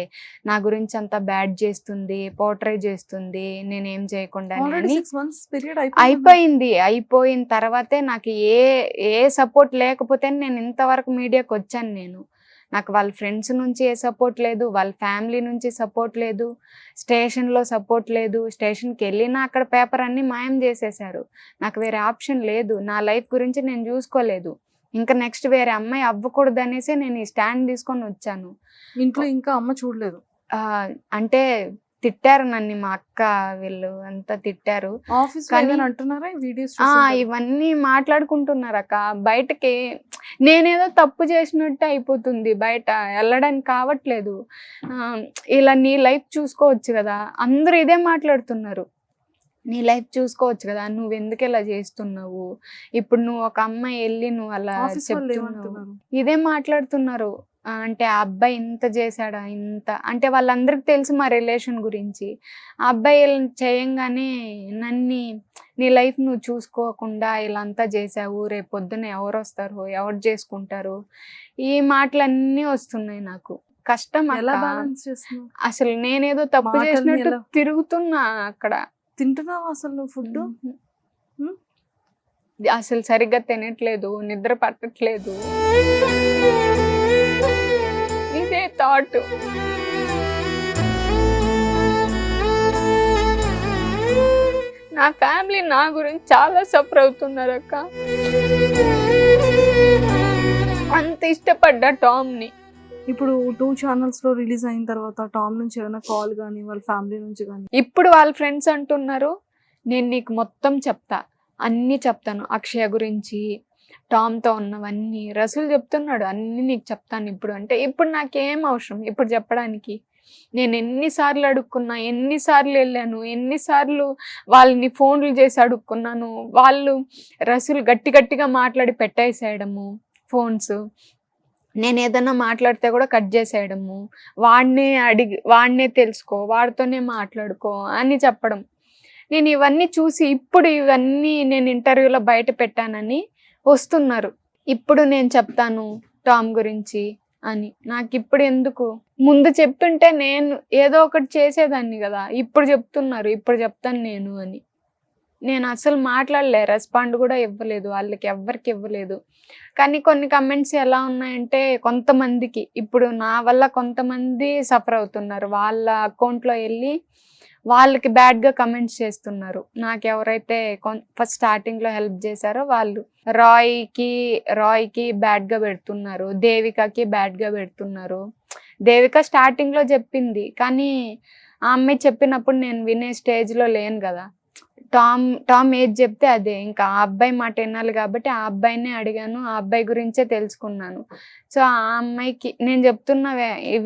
Speaker 3: నా గురించి అంతా బ్యాడ్ చేస్తుంది, పోర్ట్రేట్ చేస్తుంది నేనేం చేయకుండా
Speaker 2: ఆల్రెడీ 6 months పీరియడ్
Speaker 3: అయిపోయింది. అయిపోయిన తర్వాతే నాకు ఏ సపోర్ట్ లేకపోతే నేను ఇంతవరకు మీడియాకి వచ్చాను. నాకు వాళ్ళ ఫ్రెండ్స్ నుంచి ఏ సపోర్ట్ లేదు, వాళ్ళ ఫ్యామిలీ నుంచి సపోర్ట్ లేదు, స్టేషన్లో సపోర్ట్ లేదు. స్టేషన్కి వెళ్ళినా అక్కడ పేపర్ అన్నీ మాయం చేసేసారు. నాకు వేరే ఆప్షన్ లేదు, నా లైఫ్ గురించి నేను చూసుకోలేదు. ఇంకా నెక్స్ట్ వేరే అమ్మాయి అవ్వకూడదు అనేసి నేను ఈ స్టాండ్ తీసుకొని వచ్చాను.
Speaker 2: ఇంట్లో ఇంకా అమ్మ చూడలేదు?
Speaker 3: అంటే తిట్టారు నన్ను, మా అక్క వీళ్ళు అంతా తిట్టారు.
Speaker 2: ఆఫీస్ అంటున్నారా వీడియోస్?
Speaker 3: ఇవన్నీ మాట్లాడుకుంటున్నారు అక్క. బయటకి నేనేదో తప్పు చేసినట్టు అయిపోతుంది, బయట వెళ్ళడానికి కావట్లేదు. ఇలా నీ లైఫ్ చూసుకోవచ్చు కదా, అందరూ ఇదే మాట్లాడుతున్నారు. నీ లైఫ్ చూసుకోవచ్చు కదా, నువ్వు ఎందుకు ఇలా చేస్తున్నావు, ఇప్పుడు నువ్వు ఒక అమ్మాయి వెళ్ళి నువ్వు అలా చెప్తున్నావు, ఇదే మాట్లాడుతున్నారు. అంటే ఆ అబ్బాయి ఇంత చేశాడా, ఇంత అంటే వాళ్ళందరికీ తెలుసు మా రిలేషన్ గురించి. ఆ అబ్బాయి చేయంగానే నన్ను నీ లైఫ్ నువ్వు చూసుకోకుండా ఇలా అంతా చేసావు, రేపు పొద్దున్న ఎవరు వస్తారు, ఎవరు చేసుకుంటారు, ఈ మాటలన్నీ వస్తున్నాయి నాకు. కష్టం.
Speaker 2: ఎలా బ్యాలెన్స్ చేస్తున్నావు?
Speaker 3: అసలు నేనేదో తప్పు చేసినట్టు తిరుగుతున్నా అక్కడ.
Speaker 2: తింటున్నావు అసలు ఫుడ్?
Speaker 3: అసలు సరిగ్గా తినట్లేదు, నిద్ర పట్టట్లేదు, ఇదే థాట్. నా ఫ్యామిలీ నా గురించి చాలా సఫర్ అవుతున్నారు అక్క. అంత ఇష్టపడ్డా టామ్ని.
Speaker 2: ఇప్పుడు 2 channels లో రిలీజ్ అయిన తర్వాత టామ్ నుంచి ఏమైనా కాల్ కానీ వాళ్ళ ఫ్యామిలీ నుంచి కానీ?
Speaker 3: ఇప్పుడు వాళ్ళ ఫ్రెండ్స్ అంటున్నారు నేను నీకు మొత్తం చెప్తా, అన్నీ చెప్తాను, అక్షయ గురించి, టామ్తో ఉన్నవన్నీ. రసూల్ చెప్తున్నాడు అన్నీ నీకు చెప్తాను ఇప్పుడు. అంటే ఇప్పుడు నాకేం అవసరం ఇప్పుడు చెప్పడానికి? నేను ఎన్నిసార్లు అడుక్కున్నా, ఎన్నిసార్లు వెళ్ళాను, ఎన్నిసార్లు వాళ్ళని ఫోన్లు చేసి అడుక్కున్నాను. వాళ్ళు రసూల్ గట్టిగా మాట్లాడి పెట్టేసేయడము ఫోన్స్. నేను ఏదన్నా మాట్లాడితే కూడా కట్ చేసేయడము, వాడినే తెలుసుకో, వాడితోనే మాట్లాడుకో అని చెప్పడం. నేను ఇవన్నీ చూసి ఇప్పుడు ఇవన్నీ నేను ఇంటర్వ్యూలో బయట పెట్టానని వస్తున్నారు. ఇప్పుడు నేను చెప్తాను టామ్ గురించి అని. నాకు ఇప్పుడు ఎందుకు? ముందు చెప్తుంటే నేను ఏదో ఒకటి చేసేదాన్ని కదా. ఇప్పుడు చెప్తున్నారు, ఇప్పుడు చెప్తాను నేను అని. నేను అసలు మాట్లాడలే, రెస్పాండ్ కూడా ఇవ్వలేదు, వాళ్ళకి ఎవ్వరికి ఇవ్వలేదు. కానీ కొన్ని కమెంట్స్ ఎలా ఉన్నాయంటే కొంతమందికి, ఇప్పుడు నా వల్ల కొంతమంది సఫర్ అవుతున్నారు. వాళ్ళ అకౌంట్లో వెళ్ళి వాళ్ళకి బ్యాడ్గా కమెంట్స్ చేస్తున్నారు. నాకు ఎవరైతే ఫస్ట్ స్టార్టింగ్లో హెల్ప్ చేశారో వాళ్ళు రాయ్కి బ్యాడ్గా పెడుతున్నారు, దేవికకి బ్యాడ్గా పెడుతున్నారు. దేవిక స్టార్టింగ్లో చెప్పింది, కానీ ఆ అమ్మాయి చెప్పినప్పుడు నేను వినే స్టేజ్లో లేను కదా. టామ్ ఏది చెప్తే అదే, ఇంకా ఆ అబ్బాయి మాట వినాలి కాబట్టి ఆ అబ్బాయినే అడిగాను, ఆ అబ్బాయి గురించే తెలుసుకున్నాను. సో ఆ అమ్మాయికి నేను చెప్తున్న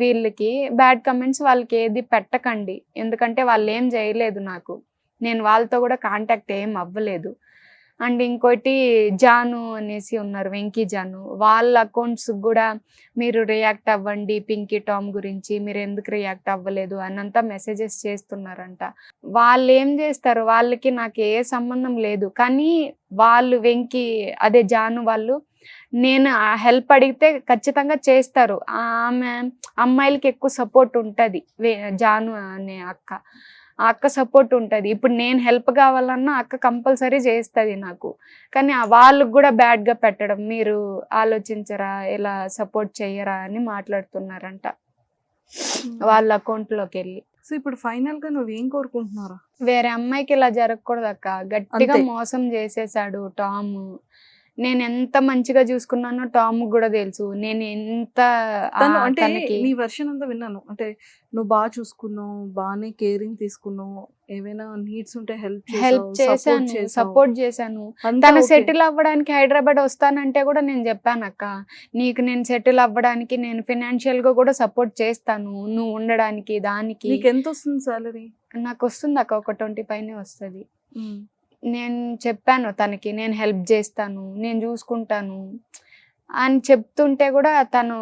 Speaker 3: వీళ్ళకి బ్యాడ్ కమెంట్స్ వాళ్ళకి ఏది పెట్టకండి, ఎందుకంటే వాళ్ళు ఏం చేయలేదు నాకు, నేను వాళ్ళతో కూడా కాంటాక్ట్ ఏం అవ్వలేదు. అండ్ ఇంకోటి జాను అనేసి ఉన్నారు, వెంకీ జాను, వాళ్ళ అకౌంట్స్ కూడా మీరు రియాక్ట్ అవ్వండి పింకీ టామ్ గురించి, మీరు ఎందుకు రియాక్ట్ అవ్వలేదు అనంతా మెసేజెస్ చేస్తున్నారంట. వాళ్ళు ఏం చేస్తారు, వాళ్ళకి నాకు ఏ సంబంధం లేదు, కానీ వాళ్ళు వెంకీ అదే జాను వాళ్ళు నేను హెల్ప్ అడిగితే ఖచ్చితంగా చేస్తారు. ఆమె అమ్మాయిలకి ఎక్కువ సపోర్ట్ ఉంటుంది, జాను అనే అక్క, ఆ అక్క సపోర్ట్ ఉంటుంది. ఇప్పుడు నేను హెల్ప్ కావాలన్నా అక్క కంపల్సరీ చేస్తుంది నాకు. కానీ వాళ్ళకు కూడా బ్యాడ్గా పెట్టడం, మీరు ఆలోచించరా, ఇలా సపోర్ట్ చెయ్యరా అని మాట్లాడుతున్నారంట వాళ్ళ అకౌంట్లోకి వెళ్ళి.
Speaker 2: సో ఇప్పుడు ఫైనల్ గా నువ్వు ఏం కోరుకుంటున్నారా?
Speaker 3: వేరే అమ్మాయికి ఇలా జరగకూడదు అక్క, గట్టిగా
Speaker 2: అంతే.
Speaker 3: మోసం చేసేసాడు టామ్. నేను ఎంత మంచిగా చూసుకున్నానో టామ్ కూడా తెలుసు, నేను ఎంత
Speaker 2: తను అంటే
Speaker 3: తనకి
Speaker 2: నీ వర్షన్ అంతా విన్నాను. అంటే నువ్వు బాగా చూసుకున్నావు, బాగానే కేరింగ్ తీసుకున్నావు, ఏమైనా నీడ్స్ ఉంటే
Speaker 3: హెల్ప్ చేశాను, సపోర్ట్ చేశాను.
Speaker 2: అంతా
Speaker 3: తను
Speaker 2: ఓకే.
Speaker 3: సెటిల్ అవ్వడానికి హైదరాబాద్ వస్తానంటే కూడా నేను చెప్పాను అక్క, నీకు నేను సెటిల్ అవ్వడానికి నేను ఫినాన్షియల్ గా కూడా సపోర్ట్ చేస్తాను, నువ్వు ఉండడానికి దానికి.
Speaker 2: నీకు ఎంత వస్తుంది సాలరీ?
Speaker 3: నాకు వస్తుంది అక్క, ఒక 20 పైనే వస్తుంది. నేను చెప్పాను తనకి, నేను హెల్ప్ చేస్తాను, నేను చూసుకుంటాను అని చెప్తుంటే కూడా తను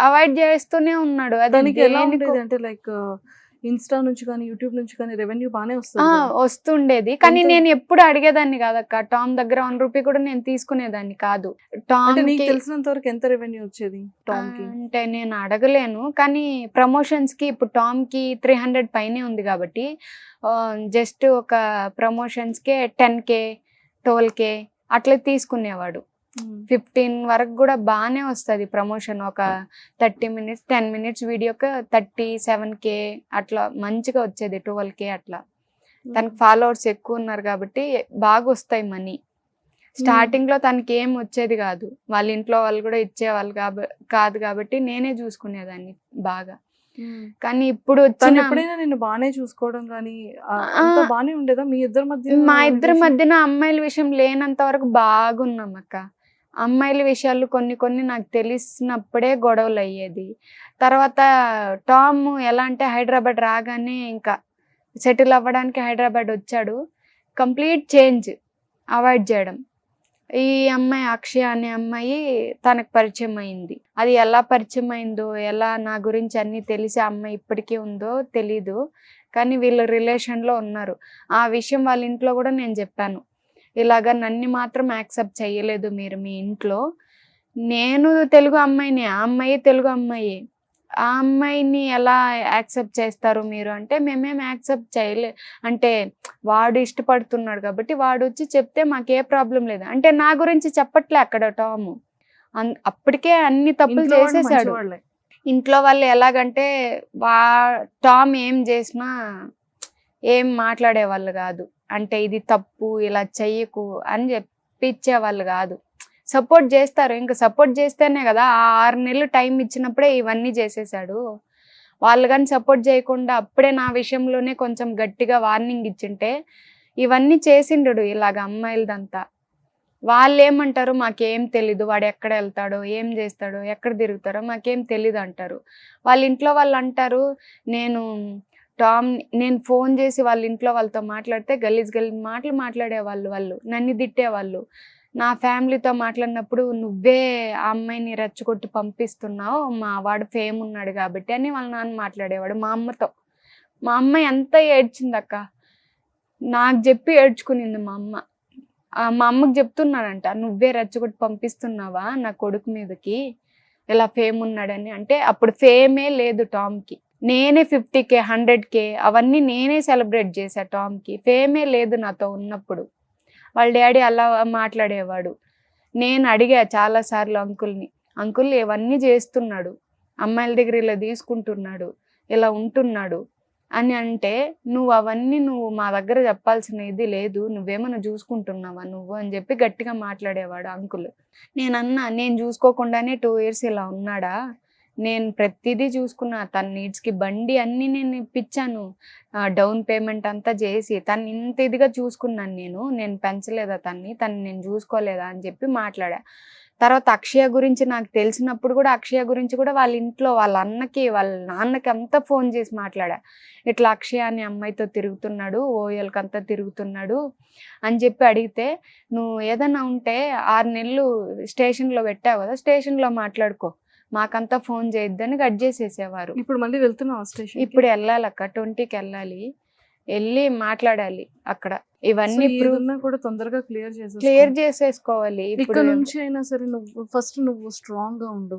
Speaker 3: అవాయిడ్ చేస్తూనే ఉన్నాడు. అది
Speaker 2: దానికి ఎలా
Speaker 3: దేనికో-
Speaker 2: ఉండేది అంటే లైక్ ఇన్స్టా నుంచి కానీ యూట్యూబ్ నుంచి కానీ రెవెన్యూ బాగానే
Speaker 3: ఆ,
Speaker 2: వస్తుంది కదా?
Speaker 3: వస్తుండేది, కానీ
Speaker 2: ఎంత?
Speaker 3: నేను ఎప్పుడు అడిగేదాన్ని కాదక్క. టామ్ దగ్గర 1 రూపీ కూడా నేను తీసుకునేదాన్ని కాదు. టామ్
Speaker 2: అంటే నీకు
Speaker 3: కి
Speaker 2: తెలిసినంత వరకు ఎంత రెవెన్యూ వచ్చేది టామ్ కి?
Speaker 3: అంటే నేను అడగలేను, కానీ ప్రమోషన్స్ కి ఇప్పుడు టామ్ కి 300 పైనే ఉంది కాబట్టి జస్ట్ ఒక ప్రమోషన్స్ కే 10K 12K అట్లా తీసుకునేవాడు. 15 వరకు కూడా బాగానే వస్తుంది ప్రమోషన్. ఒక 30 మినిట్స్ 10 మినిట్స్ వీడియోకి 37K అట్లా మంచిగా వచ్చేది, 12K అట్లా. తనకి ఫాలోవర్స్ ఎక్కువ ఉన్నారు కాబట్టి బాగా వస్తాయి మనీ. స్టార్టింగ్ లో తనకి ఏం వచ్చేది కాదు, వాళ్ళ ఇంట్లో వాళ్ళు కూడా ఇచ్చేవాళ్ళు కాదు కాబట్టి నేనే చూసుకునేదాన్ని బాగా. కానీ ఇప్పుడు
Speaker 2: తను
Speaker 3: వచ్చిన
Speaker 2: ఎప్పుడైనా నిన్ను బాగానే చూసుకోవడం కానీ అంత బాగానే ఉండేదా మీ ఇద్దరి మధ్య?
Speaker 3: మా ఇద్దరి మధ్యన అమ్మాయిల విషయం లేనంత వరకు బాగున్నాం అక్క. అమ్మాయిల విషయాలు కొన్ని నాకు తెలిసినప్పుడే గొడవలు అయ్యేది. తర్వాత టామ్ ఎలా అంటే హైదరాబాద్ రాగానే ఇంకా సెటిల్ అవ్వడానికి హైదరాబాద్ వచ్చాడు, కంప్లీట్ చేంజ్, అవాయిడ్ చేయడం. ఈ అమ్మాయి అక్షయ అనే అమ్మాయి తనకు పరిచయం అయింది. అది ఎలా పరిచయం అయిందో, ఎలా నా గురించి అన్నీ తెలిసి అమ్మాయి ఇప్పటికీ ఉందో తెలీదు, కానీ వీళ్ళు రిలేషన్లో ఉన్నారు. ఆ విషయం వాళ్ళ ఇంట్లో కూడా నేను చెప్పాను, ఇలాగా నన్ను మాత్రం యాక్సెప్ట్ చేయలేదు మీరు మీ ఇంట్లో. నేను తెలుగు అమ్మాయిని, ఆ అమ్మాయి తెలుగు అమ్మాయి, ఆ అమ్మాయిని ఎలా యాక్సెప్ట్ చేస్తారు మీరు అంటే, మేమేం యాక్సెప్ట్ చేయలే అంటే వాడు ఇష్టపడుతున్నాడు కాబట్టి వాడు వచ్చి చెప్తే మాకే ప్రాబ్లం లేదు అంటే నా గురించి చెప్పట్లే అక్కడ టామ్. అప్పటికే అన్ని తప్పులు
Speaker 2: ఇంట్లో వాళ్ళు
Speaker 3: చేసేసాడు.
Speaker 2: మంచివాళ్ళే.
Speaker 3: ఇంట్లో వాళ్ళు ఎలాగంటే టామ్ ఏం చేసినా ఏం మాట్లాడేవాళ్ళు కాదు, అంటే ఇది తప్పు ఇలా చెయ్యకు అని చెప్పించేవాళ్ళు కాదు. సపోర్ట్ చేస్తారు, ఇంకా సపోర్ట్ చేస్తేనే కదా. ఆ 6 నెలలు టైం ఇచ్చినప్పుడే ఇవన్నీ చేసేసాడు. వాళ్ళు కానీ సపోర్ట్ చేయకుండా అప్పుడే నా విషయంలోనే కొంచెం గట్టిగా వార్నింగ్ ఇచ్చింటే ఇవన్నీ చేసిండు ఇలాగ అమ్మాయిలదంతా. వాళ్ళు ఏమంటారు, మాకేం తెలీదు, వాడు ఎక్కడ వెళ్తాడో, ఏం చేస్తాడో, ఎక్కడ తిరుగుతాడో మాకేం తెలీదు అంటారు. వాళ్ళ ఇంట్లో వాళ్ళు అంటారు, నేను ఫోన్ చేసి వాళ్ళ ఇంట్లో వాళ్ళతో మాట్లాడితే గలీజ్ మాటలు మాట్లాడేవాళ్ళు, వాళ్ళు నన్ను తిట్టేవాళ్ళు. నా ఫ్యామిలీతో మాట్లాడినప్పుడు నువ్వే ఆ అమ్మాయిని రెచ్చగొట్టి పంపిస్తున్నావు, మా వాడు ఫేమ్ ఉన్నాడు కాబట్టి అని వాళ్ళ నాన్న మాట్లాడేవాడు మా అమ్మతో. మా అమ్మ ఎంత ఏడ్చిందక్క, నాకు చెప్పి ఏడ్చుకునింది మా అమ్మ. మా అమ్మకి చెప్తున్నానంట, నువ్వే రెచ్చగొట్టి పంపిస్తున్నావా నా కొడుకు మీదకి, ఇలా ఫేమ్ ఉన్నాడని. అంటే అప్పుడు ఫేమే లేదు టామ్కి, నేనే 50K 100K అవన్నీ నేనే సెలబ్రేట్ చేశా టామ్కి, ఫేమే లేదు నాతో ఉన్నప్పుడు. వాళ్ళ డాడీ అలా మాట్లాడేవాడు. నేను అడిగా చాలాసార్లు అంకుల్ని, అంకుల్ ఇవన్నీ చేస్తున్నాడు, అమ్మాయిల దగ్గర ఇలా తీసుకుంటున్నాడు, ఇలా ఉంటున్నాడు అని అంటే, నువ్వు మా దగ్గర చెప్పాల్సిన ఇది లేదు, నువ్వేమన్నా చూసుకుంటున్నావా నువ్వు అని చెప్పి గట్టిగా మాట్లాడేవాడు అంకుల్. నేను చూసుకోకుండానే 2 years ఇలా ఉన్నాడా, నేను ప్రతిదీ చూసుకున్నా, తన నీడ్స్కి బండి అన్నీ నేను ఇప్పించాను, డౌన్ పేమెంట్ అంతా చేసి తను ఇంత ఇదిగా చూసుకున్నాను. నేను పెంచలేదా తను నేను చూసుకోలేదా అని చెప్పి మాట్లాడా. తర్వాత అక్షయ గురించి నాకు తెలిసినప్పుడు కూడా అక్షయ గురించి కూడా వాళ్ళ ఇంట్లో వాళ్ళ అన్నకి వాళ్ళ నాన్నకి అంతా ఫోన్ చేసి మాట్లాడా, ఇట్లా అక్షయ అనే అమ్మాయితో తిరుగుతున్నాడు, ఓఎల్కి అంతా తిరుగుతున్నాడు అని చెప్పి అడిగితే, నువ్వు ఏదైనా ఉంటే 6 నెలలు స్టేషన్లో పెట్టావు కదా, స్టేషన్లో మాట్లాడుకో, మాకంతా ఫోన్ చేయొద్దని కట్ చేసేసేవారు.
Speaker 2: ఇప్పుడు మళ్ళీ వెళ్తున్నావు స్టేషన్?
Speaker 3: ఇప్పుడు వెళ్ళాలక్క, 20కి వెళ్ళాలి, వెళ్ళి మాట్లాడాలి అక్కడ. ఇవన్నీ ప్రూఫ్
Speaker 2: కూడా తొందరగా క్లియర్
Speaker 3: క్లియర్ చేసేసుకోవాలి.
Speaker 2: ఇక్కడ
Speaker 3: ఇప్పుడు
Speaker 2: నుంచి అయినా సరే నువ్వు ఫస్ట్ స్ట్రాంగ్ గా ఉండు.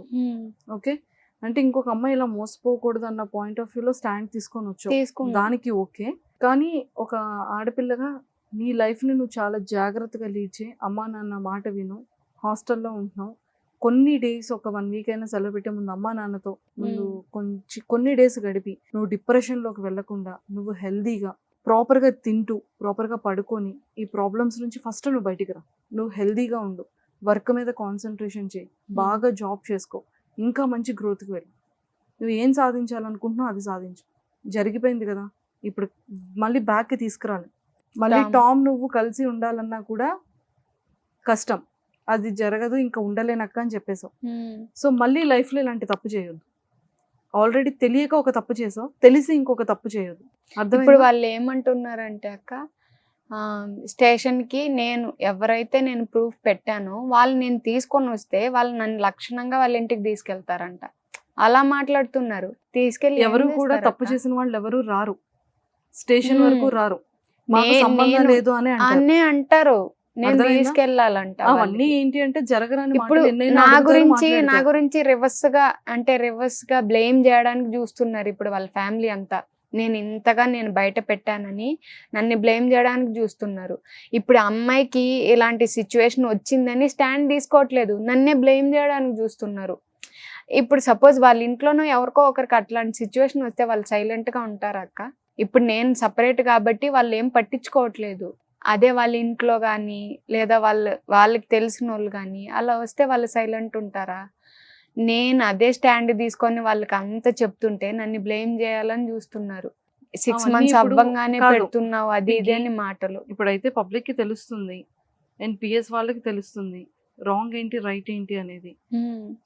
Speaker 2: ఓకే, అంటే ఇంకొక అమ్మాయి ఇలా మోసపోకూడదు అన్న పాయింట్ ఆఫ్ వ్యూలో స్టాండ్ తీసుకొని వచ్చావు,
Speaker 3: తీసుకున్నా.
Speaker 2: దానికి ఓకే. కానీ ఒక ఆడపిల్లగా నీ లైఫ్ ని నువ్వు చాలా జాగ్రత్తగా లీడ్ చేయి. అమ్మా నాన్న మాట విను. హాస్టల్లో ఉంటున్నావు, కొన్ని డేస్ ఒక 1 వీక్ అయినా సెలవు పెట్టే ముందు అమ్మా నాన్నతో ముందు కొన్ని డేస్ గడిపి నువ్వు డిప్రెషన్ లోకి వెళ్లకుండా నువ్వు హెల్దీగా ప్రాపర్గా తింటూ ప్రాపర్గా పడుకొని ఈ ప్రాబ్లమ్స్ నుంచి ఫస్ట్ నువ్వు బయటికి రా. నువ్వు హెల్దీగా ఉండు, వర్క్ మీద కాన్సన్ట్రేషన్ చేయి, బాగా జాబ్ చేసుకో, ఇంకా మంచి గ్రోత్కి వెళ్ళు. నువ్వు ఏం సాధించాలనుకుంటున్నావు అది సాధించు. జరిగిపోయింది కదా, ఇప్పుడు మళ్ళీ బ్యాక్కి తీసుకురాలి. మళ్ళీ టామ్ నువ్వు కలిసి ఉండాలన్నా కూడా కష్టం, అది జరగదు, ఇంకా ఉండలేనక్క అని చెప్పేసావు. సో మళ్ళీ లైఫ్లో ఇలాంటి తప్పు చేయొద్దు. ఆల్రెడీ తెలియక ఒక తప్పు చేసావు, తెలిసి ఇంకొక తప్పు చేయొద్దు.
Speaker 3: ఇప్పుడు వాళ్ళు ఏమంటున్నారంటే అక్క, స్టేషన్కి ఎవరైతే నేను ప్రూఫ్ పెట్టానో వాళ్ళు నేను తీసుకొని వస్తే వాళ్ళు నన్ను లక్షణంగా వాళ్ళ ఇంటికి తీసుకెళ్తారంట. అలా మాట్లాడుతున్నారు. తీసుకెళ్ళి
Speaker 2: ఎవరు కూడా తప్పు చేసిన వాళ్ళు ఎవరు రారు, స్టేషన్ వరకు రారు, మాకు సంబంధం లేదు అని
Speaker 3: అంటారు. నేను తీసుకెళ్లాలంట.
Speaker 2: అవన్నీ ఏంటి అంటే జరగరాని
Speaker 3: ఇప్పుడు నా గురించి రివర్స్ గా బ్లేమ్ చేయడానికి చూస్తున్నారు ఇప్పుడు వాళ్ళ ఫ్యామిలీ అంతా. నేను బయట పెట్టానని నన్ను బ్లేమ్ చేయడానికి చూస్తున్నారు. ఇప్పుడు అమ్మాయికి ఇలాంటి సిచ్యువేషన్ వచ్చిందని స్టాండ్ తీసుకోవట్లేదు, నన్నే బ్లేమ్ చేయడానికి చూస్తున్నారు. ఇప్పుడు సపోజ్ వాళ్ళ ఇంట్లోనో ఎవరికో ఒకరికి అట్లాంటి సిచ్యువేషన్ వస్తే వాళ్ళు సైలెంట్ గా ఉంటారా అక్క? ఇప్పుడు నేను సపరేట్ కాబట్టి వాళ్ళు ఏం పట్టించుకోవట్లేదు. అదే వాళ్ళ ఇంట్లో కానీ లేదా వాళ్ళకి తెలిసిన వాళ్ళు కానీ అలా వస్తే వాళ్ళు సైలెంట్ ఉంటారా? నేను అదే స్టాండ్ తీసుకొని వాళ్ళకి అంత చెప్తుంటే నన్ను బ్లేమ్ చేయాలని చూస్తున్నారు. 6 months అవ్వంగానే పెడుతున్నావు అది ఇది అని మాటలు.
Speaker 2: ఇప్పుడైతే పబ్లిక్ కి తెలుస్తుంది అండ్ పిఎస్ వాళ్ళకి తెలుస్తుంది రాంగ్ ఏంటి రైట్ ఏంటి అనేది.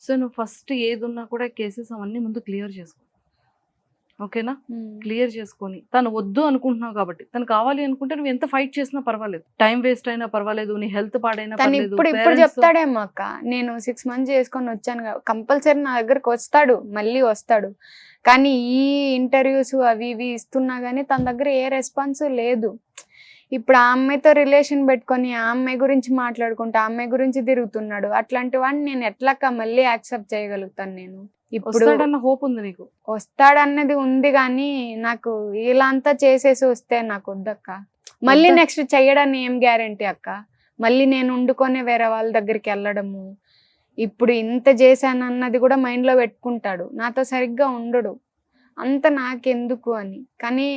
Speaker 2: సో నువ్వు ఫస్ట్ ఏది ఉన్నా కూడా కేసెస్ అవన్నీ ముందు క్లియర్ చేసుకో, ఓకేనా? క్లియర్ చేసుకొని తను వద్దు అనుకుంటున్నావు కాబట్టి, తను కావాలి అనుకుంటే నువ్వు ఎంత ఫైట్ చేసినా పర్వాలేదు, టైం వేస్ట్ అయినా పర్వాలేదు, నీ హెల్త్ పాడైనా పర్వాలేదు.
Speaker 3: ఇప్పుడు చెప్తాడేమో అక్క, నేను 6 months చేసుకొని వచ్చాను, కంపల్సరీ నా దగ్గరకు మళ్ళీ వస్తాడు. కానీ ఈ ఇంటర్వ్యూస్ అవి ఇవి ఇస్తున్నా గానీ తన దగ్గర ఏ రెస్పాన్స్ లేదు. ఇప్పుడు ఆ అమ్మాయితో రిలేషన్ పెట్టుకొని ఆ అమ్మాయి గురించి మాట్లాడుకుంటా ఆ అమ్మాయి గురించి తిరుగుతున్నాడు. అట్లాంటి వాడిని నేను ఎట్లక్క మళ్ళీ యాక్సెప్ట్ చేయగలుగుతాను? నేను ఇప్పుడు
Speaker 2: హోప్ ఉంది నీకు,
Speaker 3: వస్తాడన్నది ఉంది కానీ నాకు ఇలా అంతా చేసేసి వస్తే నాకు వద్దక్క. మళ్ళీ నెక్స్ట్ చెయ్యడాన్ని ఏం గ్యారంటీ అక్క? మళ్ళీ నేను వండుకొని వేరే వాళ్ళ దగ్గరికి వెళ్ళడము, ఇప్పుడు ఇంత చేశానన్నది కూడా మైండ్లో పెట్టుకుంటాడు, నాతో సరిగ్గా ఉండడు, అంత నాకెందుకు అని. కానీ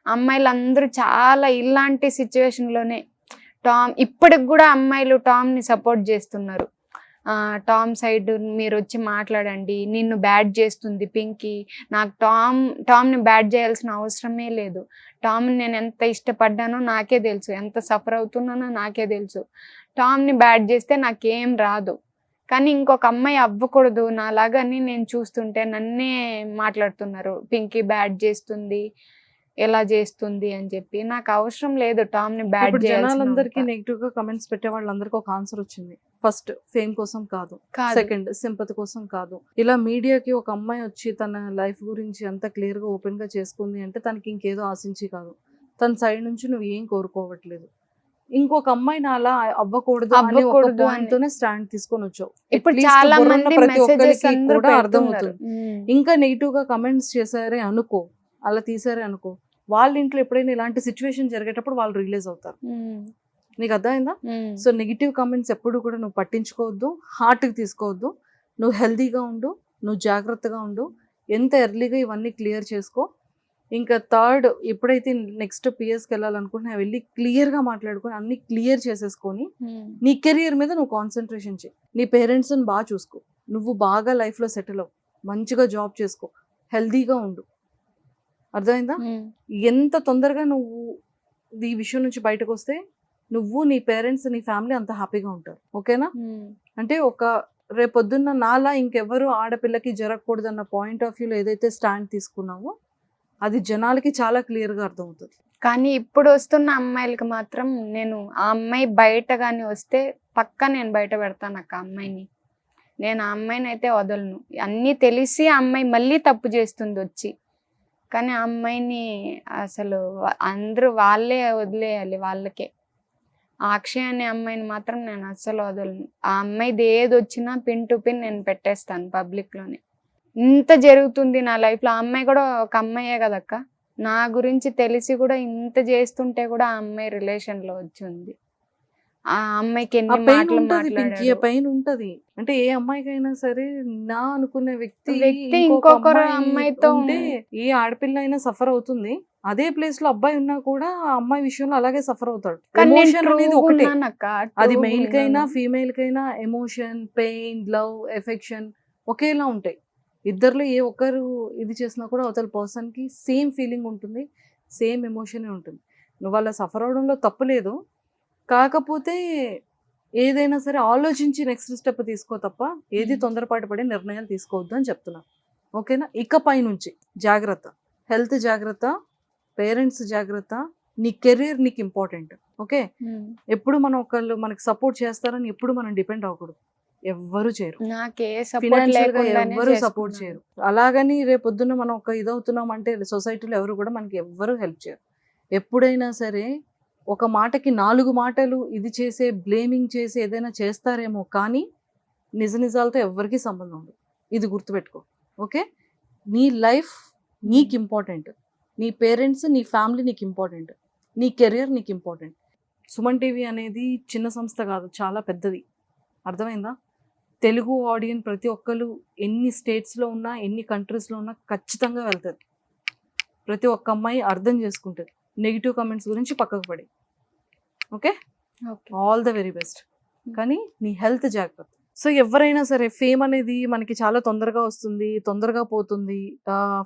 Speaker 3: అమ్మాయిలందరూ చాలా ఇలాంటి సిచ్యువేషన్లోనే ఇప్పటికి కూడా అమ్మాయిలు టామ్ని సపోర్ట్ చేస్తున్నారు. టామ్ సైడ్ మీరు వచ్చి మాట్లాడండి, నిన్ను బ్యాడ్ చేస్తుంది పింకీ, నాకు టామ్ని బ్యాడ్ చేయాల్సిన అవసరమే లేదు. టామ్ని నేను ఎంత ఇష్టపడ్డానో నాకే తెలుసు, ఎంత సఫర్ అవుతున్నానో నాకే తెలుసు. టామ్ని బ్యాడ్ చేస్తే నాకేం రాదు. కానీ ఇంకొక అమ్మాయి అవ్వకూడదు నాలాగని నేను చూస్తుంటే నన్నే మాట్లాడుతున్నారు, పింకీ బ్యాడ్ చేస్తుంది, ఎలా చేస్తుంది అని చెప్పి. నాకు అవసరం లేదు టామ్ని బ్యాడ్ చేయాలి.
Speaker 2: జనాలందరికీ నెగిటివ్ గా కమెంట్స్ పెట్టే వాళ్ళందరికీ ఒక ఆన్సర్ వచ్చింది. ఫస్ట్ ఫేమ్ కోసం కాదు, సెకండ్ సింపతి కోసం కాదు. ఇలా మీడియాకి ఒక అమ్మాయి వచ్చి తన లైఫ్ గురించి అంత క్లియర్ గా ఓపెన్ గా చేసుకుంది అంటే తనకి ఇంకేదో ఆశించి కాదు, తన సైడ్ నుంచి నువ్వు ఏం కోరుకోవట్లేదు. ఇంకొక అమ్మాయిని అలా అవ్వకూడదు అంటూనే స్టాండ్ తీసుకొని వచ్చావు.
Speaker 3: ఇప్పుడు చాలా మంది
Speaker 2: ప్రతి ఒక్కరికి కూడా అర్థమవుతుంది. ఇంకా నెగిటివ్ గా కమెంట్స్ చేశారే అనుకో, అలా తీసారే అనుకో, వాళ్ళ ఇంట్లో ఎప్పుడైనా ఇలాంటి సిచ్యువేషన్ జరిగేటప్పుడు వాళ్ళు రిలీజ్ అవుతారు. నీకు అర్థమైందా? సో నెగిటివ్ కమెంట్స్ ఎప్పుడు కూడా నువ్వు పట్టించుకోవద్దు, హార్ట్కి తీసుకోవద్దు. నువ్వు హెల్దీగా ఉండు, నువ్వు జాగ్రత్తగా ఉండు, ఎంత ఎర్లీగా ఇవన్నీ క్లియర్ చేసుకో. ఇంకా థర్డ్, ఎప్పుడైతే నెక్స్ట్ పిఎస్కి వెళ్ళాలనుకుంటున్నా వెళ్ళి క్లియర్గా మాట్లాడుకొని అన్ని క్లియర్ చేసేసుకొని నీ కెరియర్ మీద నువ్వు కాన్సన్ట్రేషన్ చేయి. నీ పేరెంట్స్ని బాగా చూసుకో, నువ్వు బాగా లైఫ్లో సెటిల్ అవ్వు, మంచిగా జాబ్ చేసుకో, హెల్దీగా ఉండు. అర్థమైందా? ఎంత తొందరగా నువ్వు ఈ విషయం నుంచి బయటకు వస్తే నువ్వు, నీ పేరెంట్స్, నీ ఫ్యామిలీ అంత హ్యాపీగా ఉంటారు. ఓకేనా? అంటే ఒక రేపొద్దున్న నాలా ఇంకెవరు ఆడపిల్లకి జరగకూడదన్న పాయింట్ ఆఫ్ వ్యూలో ఏదైతే స్టాండ్ తీసుకున్నావో అది జనాలకి చాలా క్లియర్గా అర్థమవుతుంది.
Speaker 3: కానీ ఇప్పుడు వస్తున్న అమ్మాయిలకి మాత్రం నేను ఆ అమ్మాయి బయట కానీ వస్తే పక్కా నేను బయట పెడతాను అక్క అమ్మాయిని. నేను ఆ అమ్మాయిని అయితే వదలను. అన్నీ తెలిసి ఆ అమ్మాయి మళ్ళీ తప్పు చేస్తుంది వచ్చి. కానీ ఆ అమ్మాయిని అసలు అందరూ వాళ్ళే వదిలేయాలి వాళ్ళకే. ఆ అక్షయ్ అనే అమ్మాయిని మాత్రం నేను అస్సలు వదలను. ఆ అమ్మాయిది ఏది వచ్చినా పిన్ టు పిన్ నేను పెట్టేస్తాను పబ్లిక్లోనే. ఇంత జరుగుతుంది నా లైఫ్లో. ఆ అమ్మాయి కూడా ఒక అమ్మాయే కదక్క. నా గురించి తెలిసి కూడా ఇంత చేస్తుంటే కూడా ఆ అమ్మాయి రిలేషన్లో వచ్చి ఉంది. ఆ అమ్మాయికి
Speaker 2: ఆ
Speaker 3: ఎన్ని
Speaker 2: పెయిన్
Speaker 3: మాటలు
Speaker 2: ఉంటది పింకీ, ఆ
Speaker 3: మాట్లాడాడు.
Speaker 2: పెయిన్ ఉంటది. అంటే ఏ అమ్మాయికైనా సరే నా అనుకునే వ్యక్తి
Speaker 3: ఇంకొకరు అమ్మాయితో
Speaker 2: ఉంటే ఏ ఆడపిల్ల అయినా సఫర్ అవుతుంది. అదే ప్లేస్ లో అబ్బాయి ఉన్నా కూడా ఆ అమ్మాయి విషయంలో అలాగే సఫర్ అవుతాడు.
Speaker 3: కానీ నేను
Speaker 2: ఎమోషన్ అనేది
Speaker 3: true
Speaker 2: ఒకటే,
Speaker 3: ఉన్నానక్క,
Speaker 2: అది
Speaker 3: true
Speaker 2: మెయిల్ కైనా
Speaker 3: ఉన్నాను.
Speaker 2: ఫీమేల్ కైనా ఎమోషన్, పెయిన్, లవ్, ఎఫెక్షన్ ఒకేలా ఉంటాయి. ఇద్దర్లో ఏ ఒక్కరు ఇది చేసినా కూడా అవతల పర్సన్ కి సేమ్ ఫీలింగ్ ఉంటుంది, సేమ్ ఎమోషన్ ఉంటుంది. నువ్వు అలా సఫర్ అవడంలో తప్పు లేదు. కాకపోతే ఏదైనా సరే ఆలోచించి నెక్స్ట్ స్టెప్ తీసుకో తప్ప ఏది తొందరపాటు పడి నిర్ణయాలు తీసుకోవద్దు అని చెప్తున్నా. ఓకేనా? ఇకపై నుంచి జాగ్రత్త, హెల్త్ జాగ్రత్త, పేరెంట్స్ జాగ్రత్త, నీ కెరీర్ నీకు ఇంపార్టెంట్. ఓకే? ఎప్పుడు మనం ఒకళ్ళు మనకి సపోర్ట్ చేస్తారని ఎప్పుడు మనం డిపెండ్ అవ్వకూడదు. ఎవ్వరు చేయరు,
Speaker 3: నాకే సపోర్ట్
Speaker 2: ఫినాన్షియల్ గా
Speaker 3: లేకుండానే
Speaker 2: ఎవ్వరు సపోర్ట్
Speaker 3: చేసుకున్నాను.
Speaker 2: చేయరు. అలాగని రేపొద్దున మనం ఒక ఇదవుతున్నాం అంటే సొసైటీలో ఎవరు కూడా మనకి ఎవ్వరు హెల్ప్ చేయరు. ఎప్పుడైనా సరే ఒక మాటకి 4 మాటలు ఇది చేసే, బ్లేమింగ్ చేసి ఏదైనా చేస్తారేమో, కానీ నిజాలతో ఎవ్వరికీ సంబంధం ఉండదు. ఇది గుర్తుపెట్టుకో. ఓకే? నీ లైఫ్ నీకు ఇంపార్టెంట్, నీ పేరెంట్స్, నీ ఫ్యామిలీ నీకు ఇంపార్టెంట్, నీ కెరియర్ నీకు ఇంపార్టెంట్. సుమన్ టీవీ అనేది చిన్న సంస్థ కాదు, చాలా పెద్దది. అర్థమైందా? తెలుగు ఆడియన్స్ ప్రతి ఒక్కరు ఎన్ని స్టేట్స్లో ఉన్నా, ఎన్ని కంట్రీస్లో ఉన్నా ఖచ్చితంగా వెళ్తుంది. ప్రతి ఒక్క అమ్మాయి అర్థం చేసుకుంటుంది. నెగిటివ్ కమెంట్స్ గురించి పక్కకు పడి. Okay?
Speaker 3: Okay.
Speaker 2: All the very best. కానీ నీ హెల్త్ జాగ్రత్త. సో ఎవరైనా సరే ఫేమ్ అనేది మనకి చాలా తొందరగా వస్తుంది, తొందరగా పోతుంది.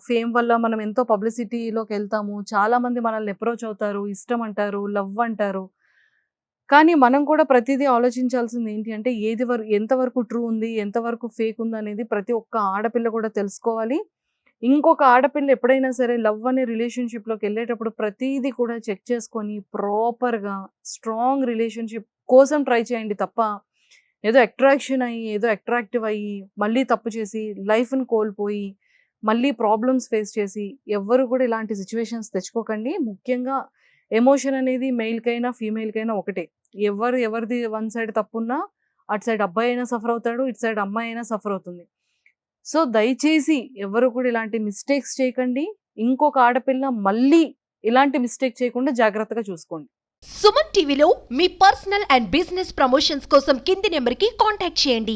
Speaker 2: ఫేమ్ వల్ల మనం ఎంతో పబ్లిసిటీలోకి వెళ్తాము. చాలామంది మనల్ని అప్రోచ్ అవుతారు, ఇష్టం అంటారు, లవ్ అంటారు. కానీ మనం కూడా ప్రతిదీ ఆలోచించాల్సింది ఏంటి అంటే ఎంతవరకు ట్రూ ఉంది, ఎంతవరకు ఫేక్ ఉంది అనేది ప్రతి ఒక్క ఆడపిల్ల కూడా తెలుసుకోవాలి. ఇంకొక ఆడపిల్ల ఎప్పుడైనా సరే లవ్ అనే రిలేషన్షిప్లోకి వెళ్ళేటప్పుడు ప్రతిదీ కూడా చెక్ చేసుకొని ప్రాపర్గా స్ట్రాంగ్ రిలేషన్షిప్ కోసం ట్రై చేయండి తప్ప ఏదో అట్రాక్షన్ అయ్యి, ఏదో అట్రాక్టివ్ అయ్యి మళ్ళీ తప్పు చేసి లైఫ్ని కోల్పోయి మళ్ళీ ప్రాబ్లమ్స్ ఫేస్ చేసి ఎవ్వరు కూడా ఇలాంటి సిచ్యువేషన్స్ తెచ్చుకోకండి. ముఖ్యంగా ఎమోషన్ అనేది మెయిల్కైనా ఫీమేల్కైనా ఒకటే. ఎవరిది వన్ సైడ్ తప్పున్నా అటు సైడ్ అబ్బాయి అయినా సఫర్ అవుతాడు, ఇటు సైడ్ అమ్మాయి అయినా సఫర్ అవుతుంది. సో దయచేసి ఎవరు కూడా ఇలాంటి మిస్టేక్స్ చేయకండి. ఇంకొక ఆడపిల్ల మళ్ళీ ఇలాంటి మిస్టేక్ చేయకుండా జాగ్రత్తగా చూసుకోండి.
Speaker 5: సుమన్ టీవీలో మీ పర్సనల్ అండ్ బిజినెస్ ప్రమోషన్స్ కోసం కింది నెంబర్కి కాంటాక్ట్ చేయండి.